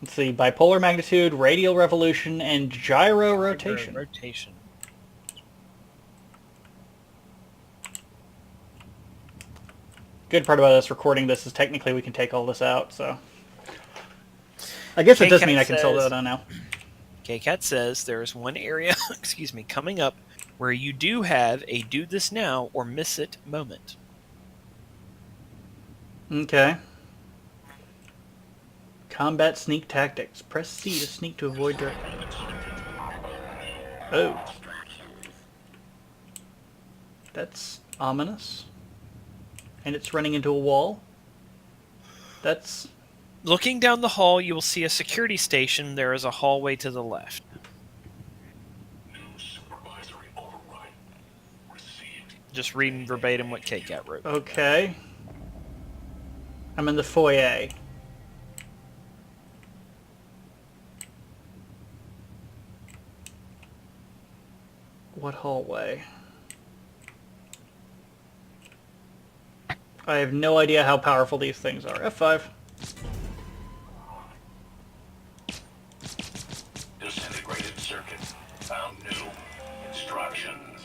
Let's see, bipolar magnitude, radial revolution, and gyro rotation. Rotation. Good part about us recording this is technically we can take all this out, so I guess it does mean I can sell that on now. K-Cat says there's one area, excuse me, coming up where you do have a do this now or miss it moment. Okay. Combat sneak tactics. Press C to sneak to avoid direct. Oh. That's ominous. And it's running into a wall. That's... Looking down the hall, you will see a security station. There is a hallway to the left. Just reading verbatim what K-Cat wrote. Okay. I'm in the foyer. What hallway? I have no idea how powerful these things are. F5. Disintegrated circuit. Found new instructions.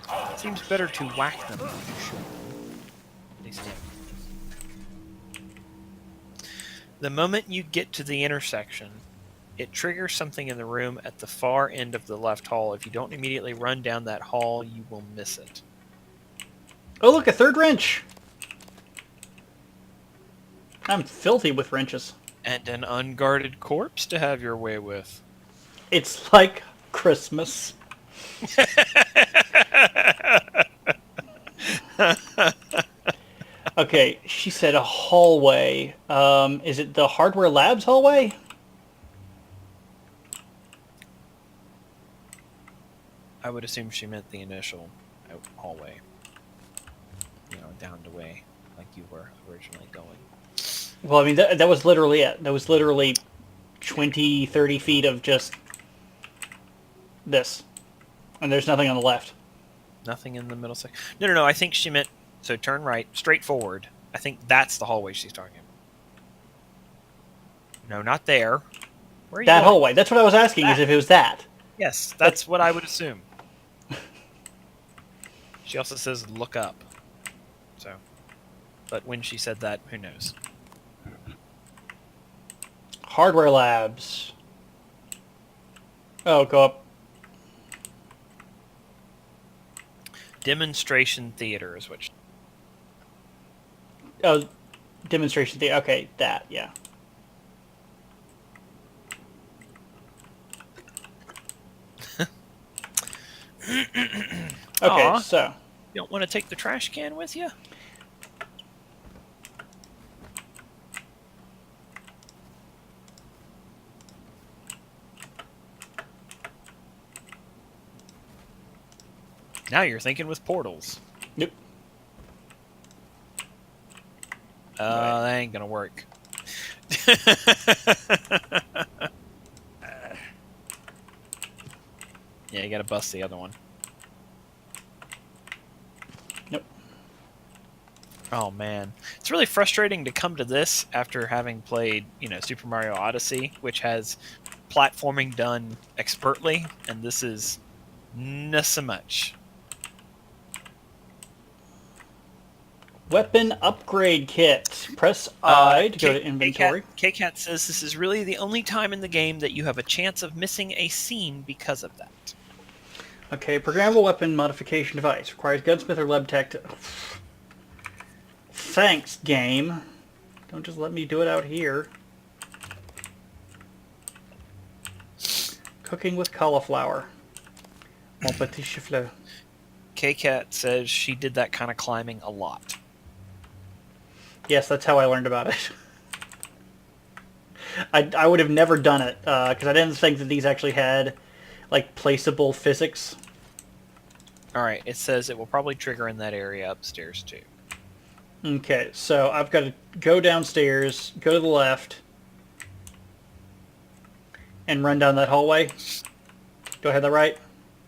It seems better to whack them than to shoot them. The moment you get to the intersection, It triggers something in the room at the far end of the left hall. If you don't immediately run down that hall, you will miss it. Oh, look, a third wrench! I'm filthy with wrenches. And an unguarded corpse to have your way with. It's like Christmas. Okay, she said a hallway. Is it the Hardware Labs hallway? I would assume she meant the initial hallway. You know, down the way, like you were originally going. Well, I mean, that was literally it. That was literally 20, 30 feet of just this. And there's nothing on the left. Nothing in the middle section. No. I think she meant, so turn right, straight forward. I think that's the hallway she's talking about. No, not there. Where are you That going? hallway. That's what I was asking, is if it was that. Yes, that's what I would assume. She also says look up. So, but when she said that, who knows? Hardware Labs. Oh, go up. Demonstration theater is what she... Oh, demonstration theater. Okay, that, yeah. Okay, Aw. so... You don't want to take the trash can with you? Now you're thinking with portals. Nope. That ain't gonna work. Yeah, you gotta bust the other one. Nope. Oh man, it's really frustrating to come to this after having played, you know, Super Mario Odyssey, which has platforming done expertly, and this is not so much. Weapon upgrade kit. Press I to go to inventory. K-Cat says this is really the only time in the game that you have a chance of missing a scene because of that. Okay, programmable weapon modification device. Requires gunsmith or lab tech to... Thanks, game. Don't just let me do it out here. Cooking with cauliflower. Mon petit chifleux. K-Cat says she did that kind of climbing a lot. Yes, that's how I learned about it. I would have never done it, because I didn't think that these actually had, like, placeable physics. Alright, it says it will probably trigger in that area upstairs, too. Okay, so I've got to go downstairs, go to the left, and run down that hallway. Do I have that right?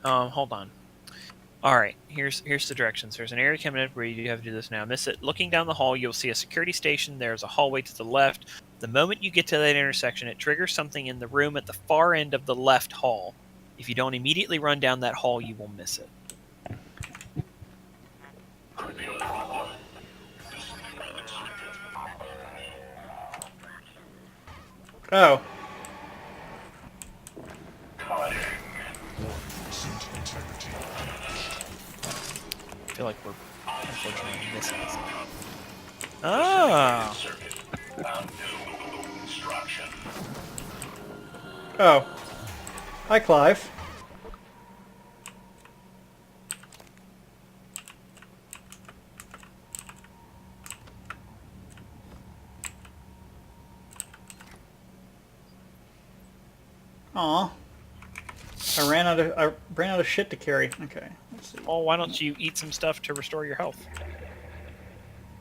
Hold on. Alright, here's the directions. There's an area coming up where you have to do this now. Miss it. Looking down the hall, you'll see a security station. There's a hallway to the left. The moment you get to that intersection, it triggers something in the room at the far end of the left hall. If you don't immediately run down that hall, you will miss it. Could be a problem. Disintegrated circuit. Oh. Cutting. I feel like we're unfortunately missing this. Ah! Circuit. Found new instruction. Oh. Hi, Clive. Aw. I ran out of shit to carry. Okay, let's see. Oh, why don't you eat some stuff to restore your health?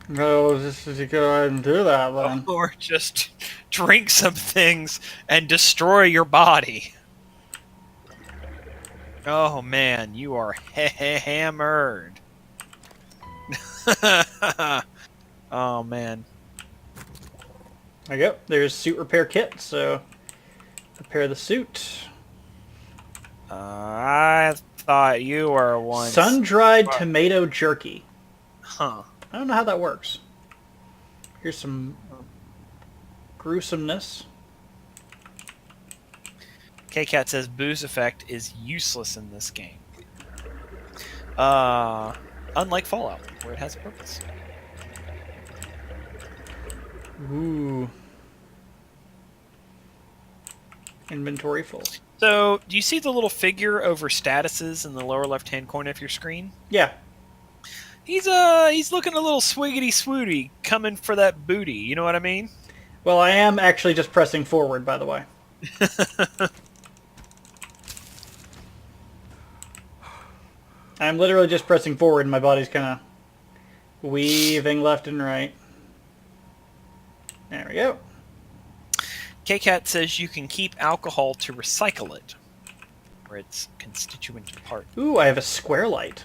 No, this is go ahead and do that then. Or just drink some things and destroy your body. Oh man, you are hammered. Oh man. There you go. There's suit repair kit, so repair the suit. I thought you were once... Sun-dried tomato jerky. Huh. I don't know how that works. Here's some gruesomeness. K-Cat says booze effect is useless in this game. Unlike Fallout, where it has a purpose. Ooh. Inventory full. So, do you see the little figure over statuses in the lower left-hand corner of your screen? Yeah. He's looking a little swiggity swooty, coming for that booty. You know what I mean? Well, I am actually just pressing forward, by the way. I'm literally just pressing forward, and my body's kind of weaving left and right. There we go. K-Cat says you can keep alcohol to recycle it, or its constituent part. Ooh, I have a square light.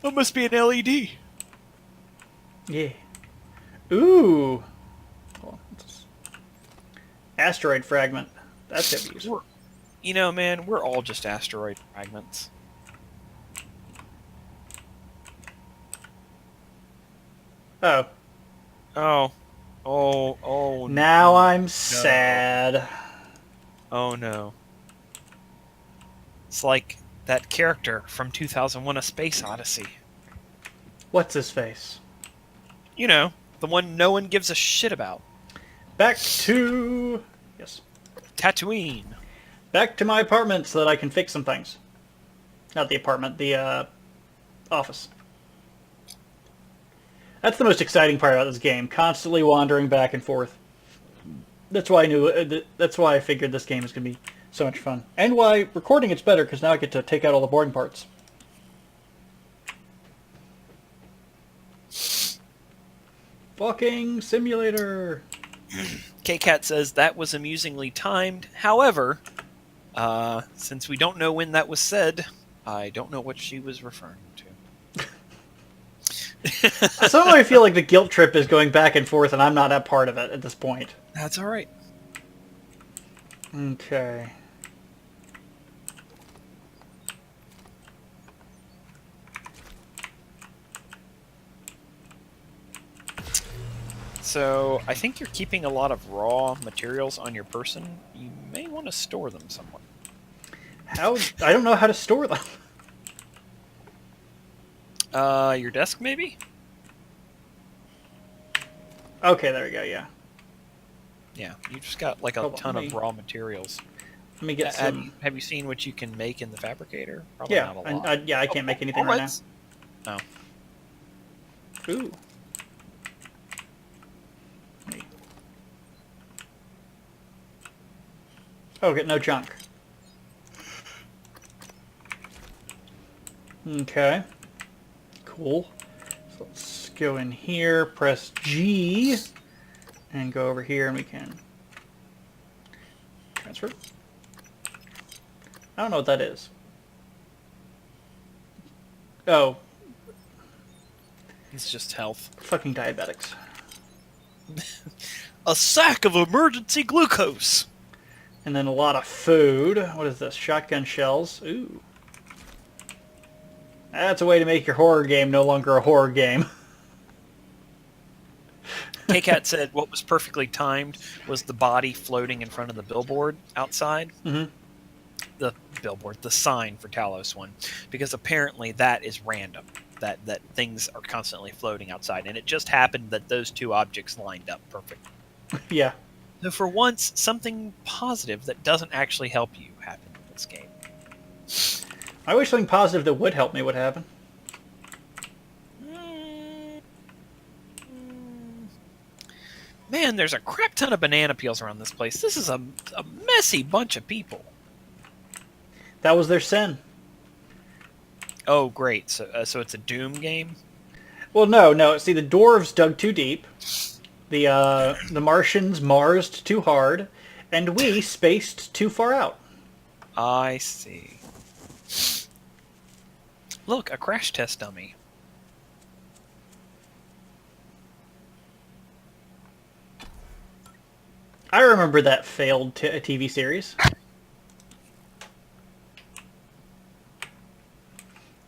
That must be an LED. Yeah. Ooh. Hold on. Asteroid fragment. That's gonna be useful. You know, man, we're all just asteroid fragments. Oh. Oh. Oh. Now I'm sad. Oh no. It's like that character from 2001: A Space Odyssey. What's his face? You know, the one no one gives a shit about. Back to... Yes. Tatooine. Back to my apartment so that I can fix some things. Not the apartment, the office. That's the most exciting part about this game. Constantly wandering back and forth. That's why I knew. That's why I figured this game is going to be so much fun. And why recording it's better, because now I get to take out all the boring parts. Fucking simulator. K-Cat says that was amusingly timed. However, since we don't know when that was said, I don't know what she was referring to. Somehow I feel like the guilt trip is going back and forth, and I'm not a part of it at this point. That's all right. Okay. So, I think you're keeping a lot of raw materials on your person. You may want to store them somewhere. How? I don't know how to store them. Your desk, maybe? Okay, there we go, yeah. Yeah, you just got like a Hold on, ton let me- of raw materials. Let me get some... Have you seen what you can make in the fabricator? Probably Yeah, not a lot. yeah, I can't make anything right Oh. now. Ooh. Oh, get no junk. Okay. Cool. So let's go in here, press G, and go over here, and we can transfer. I don't know what that is. Oh, It's just health. fucking diabetics. A sack of emergency glucose! And then a lot of food. What is this? Shotgun shells. Ooh. That's a way to make your horror game no longer a horror game. K-Cat said what was perfectly timed was the body floating in front of the billboard outside. Mm-hmm. The billboard, the sign for Talos 1. Because apparently that is random. That things are constantly floating outside. And it just happened that those two objects lined up perfect. Yeah. So for once, something positive that doesn't actually help you happened in this game. I wish something positive that would help me would happen. Man, there's a crap ton of banana peels around this place. This is a messy bunch of people. That was their sin. Oh, great. So it's a Doom game? Well, no. See, the dwarves dug too deep. The Martians marsed too hard. And we spaced too far out. I see. Look, a crash test dummy. I remember that failed TV series.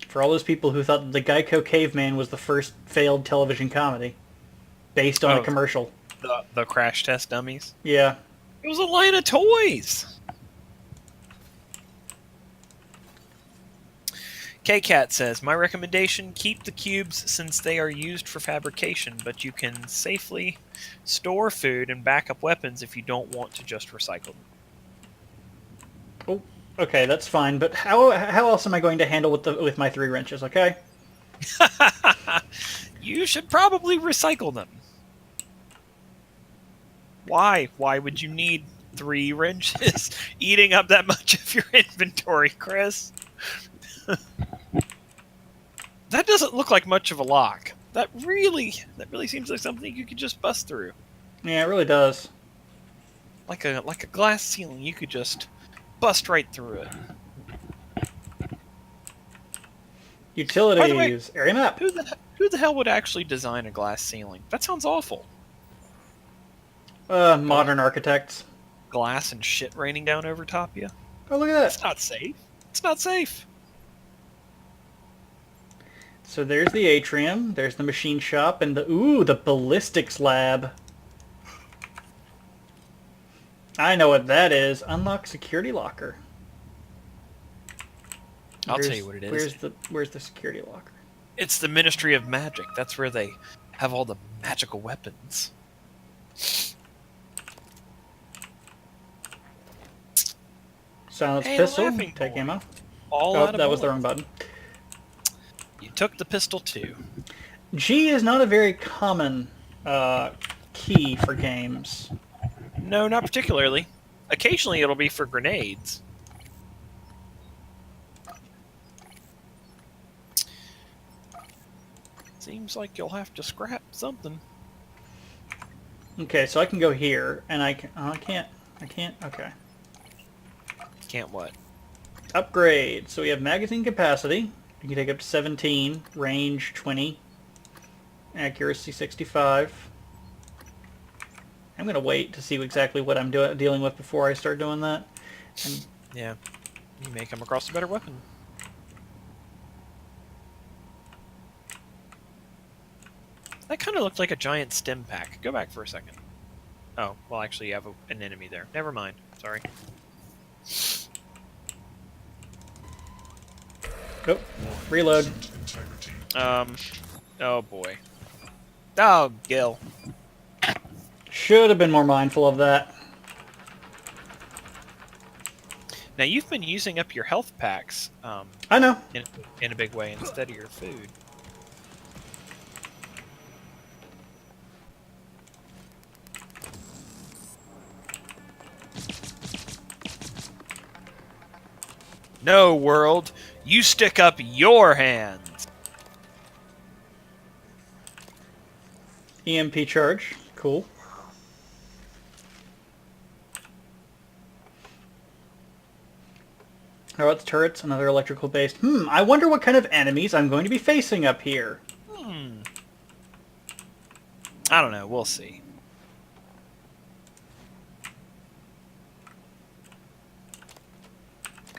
For all those people who thought that the Geico Caveman was the first failed television comedy based on a commercial. The crash test dummies? Yeah. It was a line of toys! K-Cat says, my recommendation, keep the cubes since they are used for fabrication, but you can safely store food and backup weapons if you don't want to just recycle them. Oh, okay, that's fine. But how else am I going to handle with my 3 wrenches? Okay. You should probably recycle them. Why? Why would you need 3 wrenches eating up that much of your inventory, Chris? That doesn't look like much of a lock. That really seems like something you could just bust through. Yeah, it really does. Like a glass ceiling, you could just bust right through it. Utilities, area map. Who the hell would actually design a glass ceiling? That sounds awful. Modern architects. Glass and shit raining down over top of you. Oh, look at that. It's not safe. It's not safe. So there's the atrium, there's the machine shop, and the ballistics lab. I know what that is. Unlock security locker. I'll tell you what it is. Where's the security locker? It's the Ministry of Magic. That's where they have all the magical weapons. Silence Hey, pistol. laughing Take boy. ammo. All Oh, out of that was the bullets. wrong button. You took the pistol too. G is not a very common key for games. No, not particularly. Occasionally it'll be for grenades. Seems like you'll have to scrap something. Okay, so I can go here, and I can. Oh, I can't. Okay. Can't what? Upgrade. So we have magazine capacity. You can take up to 17, range 20, accuracy 65. I'm gonna wait to see exactly what I'm dealing with before I start doing that. And Yeah. You may come across a better weapon. That kind of looked like a giant stim pack. Go back for a second. Oh, well, actually, you have an enemy there. Never mind. Sorry. oh, reload. Oh boy. Oh, Gil. Should have been more mindful of that. Now, you've been using up your health packs I know. in a big way instead of your food. No, world. You stick up your hands. EMP charge. Cool. How about the turrets? Another electrical based. I wonder what kind of enemies I'm going to be facing up here. I don't know. We'll see.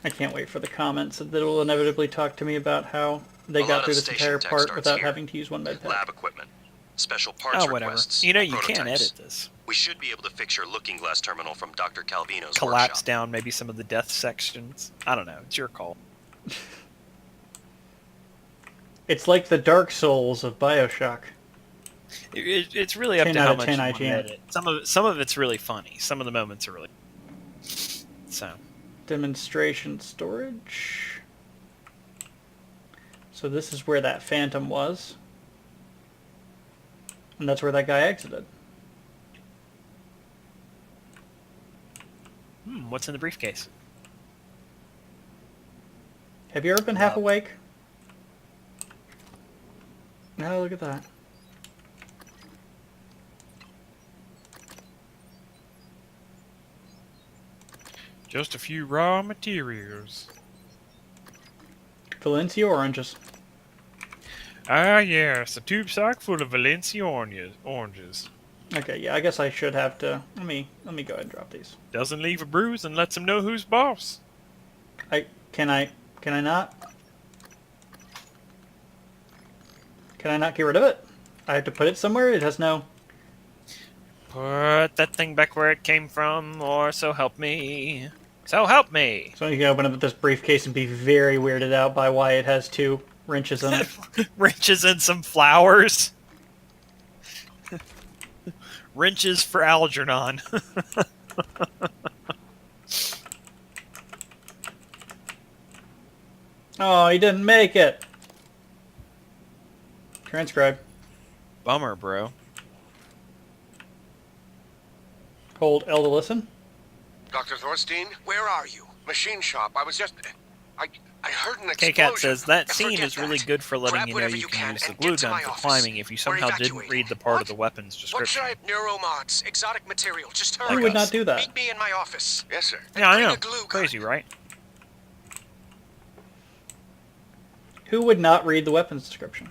I can't wait for the comments that will inevitably talk to me about how they got through this entire part without having to use one med pack. Lab equipment. Special parts Oh, whatever. requests. You know, you prototypes. can't edit this. We should be able to fix your looking glass terminal from Dr. Calvino's Collapse workshop. down maybe some of the death sections. I don't know. It's your call. It's like the Dark Souls of BioShock. It's really up 10 to out how of much 10 you want to IGN. edit. Some of it's really funny. Some of the moments are really... So... Demonstration storage. So this is where that phantom was. And that's where that guy exited. What's in the briefcase? Have you ever been half awake? No, look at that. Just a few raw materials. Valencia oranges. Ah, yes, a tube sock full of Valencia oranges. Okay, yeah, I guess I should have to. Let me go ahead and drop these. Doesn't leave a bruise and lets him know who's boss. Can I not? Can I not get rid of it? I have to put it somewhere. It has no. Put that thing back where it came from, or so help me. So help me. So you can open up this briefcase and be very weirded out by why it has 2 wrenches in it. Wrenches and some flowers. Wrenches for Algernon. Oh, he didn't make it. Transcribe. Bummer, bro. Hold L to listen. Dr. Thorstein, where are you? Machine shop. I was just... I heard an explosion. K-Cat says, that scene Forget is really that. good for letting Grab you know whatever you can can use the and glue get to gun my for office. climbing if you We're somehow didn't evacuating. read the part of What? the weapon's What description. should I... Neuromods, exotic material. Just hurry. Who would not do that? Meet me in my office. Yes, sir. Yeah, I Bring know. a glue gun. Crazy, right? Who would not read the weapons description?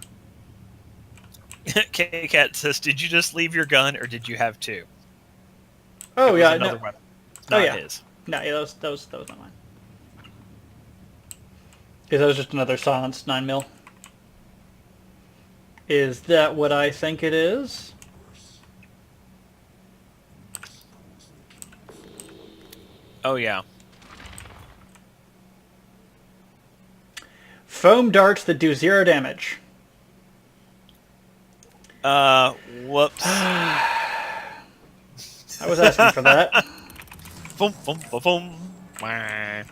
K-Cat says, did you just leave your gun, or did you have 2? Oh, It was yeah. another No. weapon. Oh, Not yeah. his. No, yeah, that was not mine. Because that was just another silenced 9mm. Is that what I think it is? Oh, yeah. Foam darts that do 0 damage. Whoops. I was asking for that. Boom, boom, boom, boom. Wah.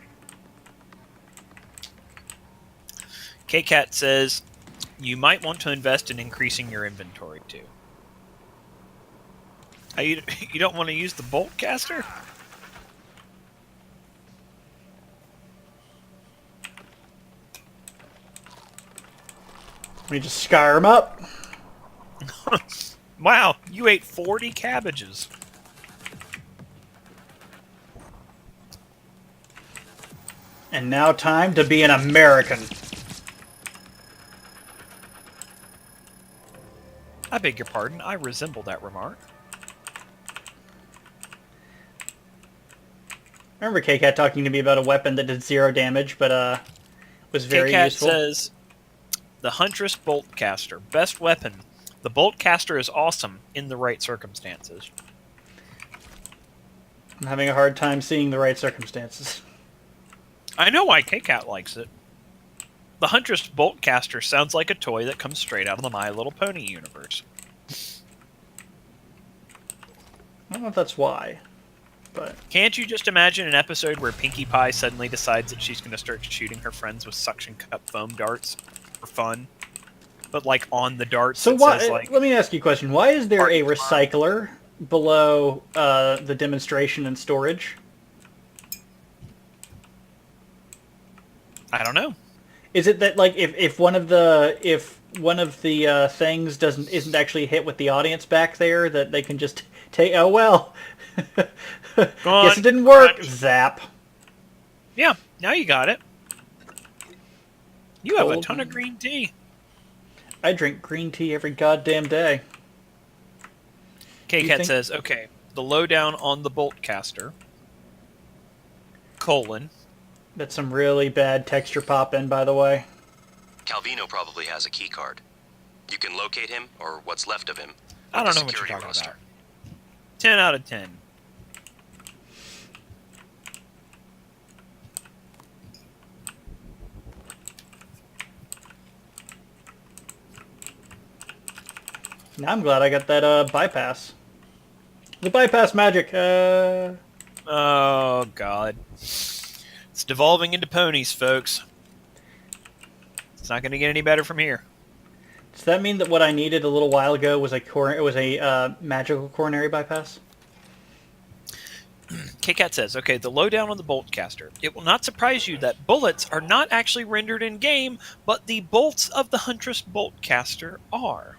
K-Cat says, you might want to invest in increasing your inventory, too. You don't want to use the bolt caster? Let me just scar him up. Wow, you ate 40 cabbages. And now time to be an American. I beg your pardon, I resemble that remark. I remember K-Cat talking to me about a weapon that did 0 damage, but was very K-Cat useful. says, the Huntress Bolt Caster, best weapon. The Bolt Caster is awesome in the right circumstances. I'm having a hard time seeing the right circumstances. I know why K-Cat likes it. The Huntress Bolt Caster sounds like a toy that comes straight out of the My Little Pony universe. I don't know if that's why, but... Can't you just imagine an episode where Pinkie Pie suddenly decides that she's going to start shooting her friends with suction cup foam darts for fun? But, like, on the darts So it why? says, like... Let me ask you a question. Why is there a Party recycler below the demonstration and storage? I don't know. Is it that, like, if one of the things isn't actually hit with the audience back there, that they can just take? Oh well, guess it didn't work. Zap. Yeah, now you got it. You have a Cold. ton of green tea. I drink green tea every goddamn day. K-Cat think- says, okay, the lowdown on the bolt caster, colon. That's some really bad texture pop in, by the way. Calvino probably has a key card. You can locate him, or what's left of him. I with don't the know what you're security talking roster. about. 10 out of 10. Now I'm glad I got that bypass. The bypass magic. Oh, God. It's devolving into ponies, folks. It's not going to get any better from here. Does that mean that what I needed a little while ago was a magical coronary bypass? K-Cat says, okay, the lowdown on the bolt caster. It will not surprise you that bullets are not actually rendered in-game, but the bolts of the Huntress bolt caster are.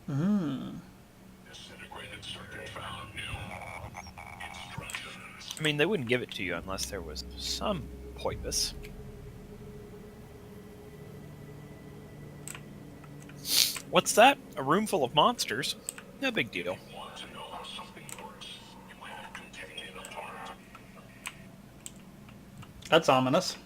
Disintegrated circuit found. New instructions. I mean, they wouldn't give it to you unless there was some poipus. What's that? A room full of monsters? No big deal. Want to know how something works? You have to take it apart. That's ominous.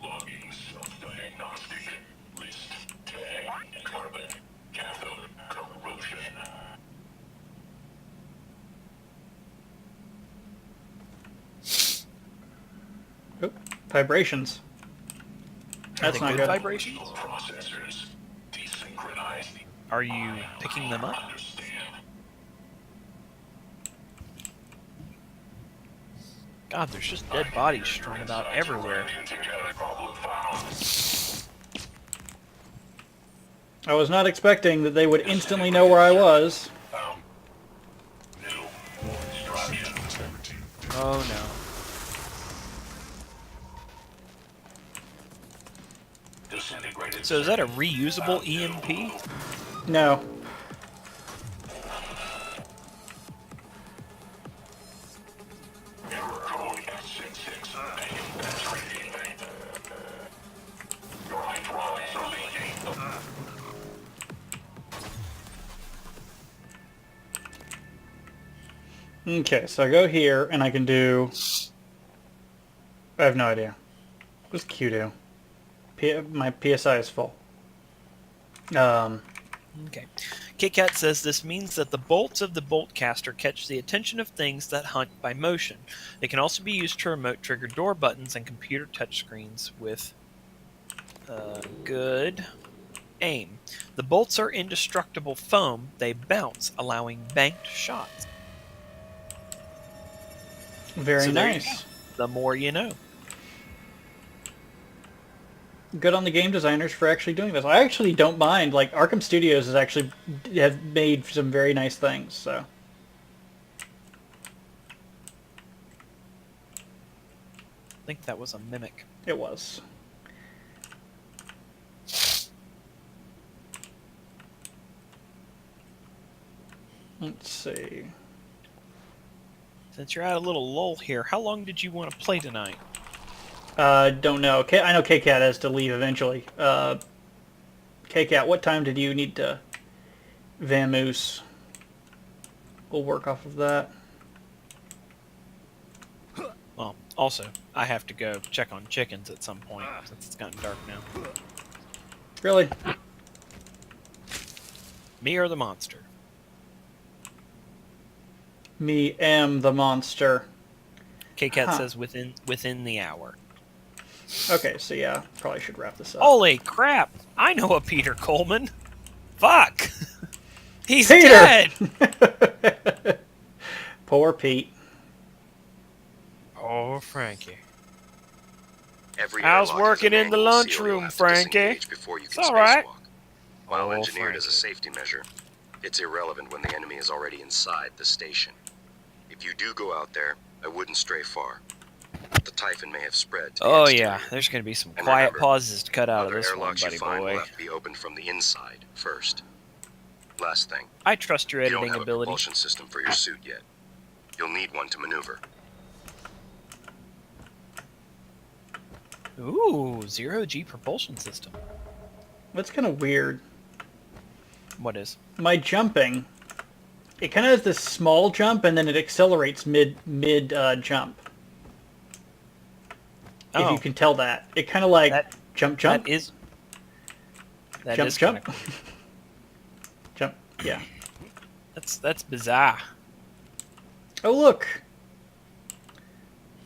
Logging self-diagnostic. List tag. Vibrations. Are That's they not good good. vibrations? Processors desynchronized. Are you picking them up? Understand. God, there's just dead bodies strewn about everywhere. Together, problem found. I was not expecting that they would instantly know where I was. Found. New. Instruction. Oh no. Disintegrated. So is that a reusable EMP? No. Error code S66. Penetrating. Your hydraulics are leaking. Okay, so I go here, and I can do... I have no idea. What does Q do? My PSI is full. Okay. KitKat says this means that the bolts of the bolt caster catch the attention of things that hunt by motion. They can also be used to remote trigger door buttons and computer touchscreens with good aim. The bolts are indestructible foam. They bounce, allowing banked shots. Very So there you nice. go. The more you know. Good on the game designers for actually doing this. I actually don't mind. Like, Arkham Studios has actually have made some very nice things, so... I think that was a mimic. It was. Let's see. Since you're at a little lull here, how long did you want to play tonight? Don't know. I know KCat has to leave eventually. KCat, what time did you need to vamoose? We'll work off of that. Well, also, I have to go check on chickens at some point, since it's gotten dark now. Really? Me or the monster? Me am the monster. KCat says within the hour. Okay, so yeah, probably should wrap this up. Holy crap! I know a Peter Coleman. Fuck! He's Peter! dead! Poor Pete. Oh, Frankie. Every How's airlock has a working in the manual seal lunchroom, you'll have to Frankie? disengage before you It's can all right. spacewalk. While Oh, engineered as a Frankie. safety measure, it's irrelevant when the enemy is already inside the station. If you do go out there, I wouldn't stray far. The Typhon may have spread to the Oh exterior. yeah, there's gonna be some And quiet remember, pauses to cut out of Other this one, airlocks buddy you find will boy. have to be opened from the inside first. Last thing, I trust your you don't editing have a ability. propulsion system for your suit yet. You'll need one to maneuver. Ooh, zero-G propulsion system. That's kind of weird. What is? My jumping, it kind of has this small jump and then it accelerates mid jump. If Oh, you can tell that. It kind of like that- jump. that is Jump. kinda cool. Jump. Yeah. That's bizarre. Oh, look.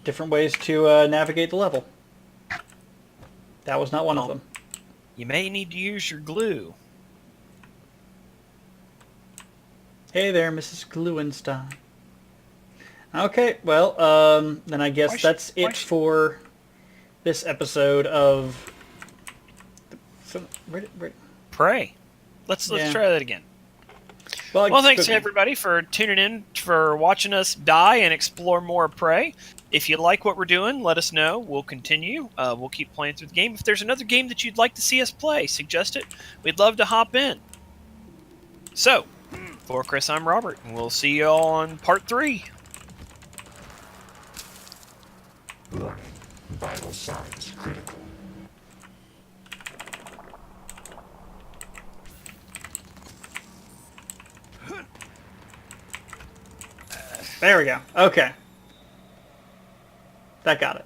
Different ways to navigate the level. That was not one of Well, them. You may need to use your glue. Hey there, Mrs. Gluenstein. Okay, well, then I guess Why sh- that's why it sh- for this episode of... where- Pray. Let's Yeah. try that again. Well, Well, thanks okay. everybody for tuning in, for watching us die and explore more Prey. If you like what we're doing, let us know. We'll continue. We'll keep playing through the game. If there's another game that you'd like to see us play, suggest it. We'd love to hop in. So, for Chris, I'm Robert, and we'll see you all on part 3. Warning. Vital signs critical. There we go. Okay. That got it.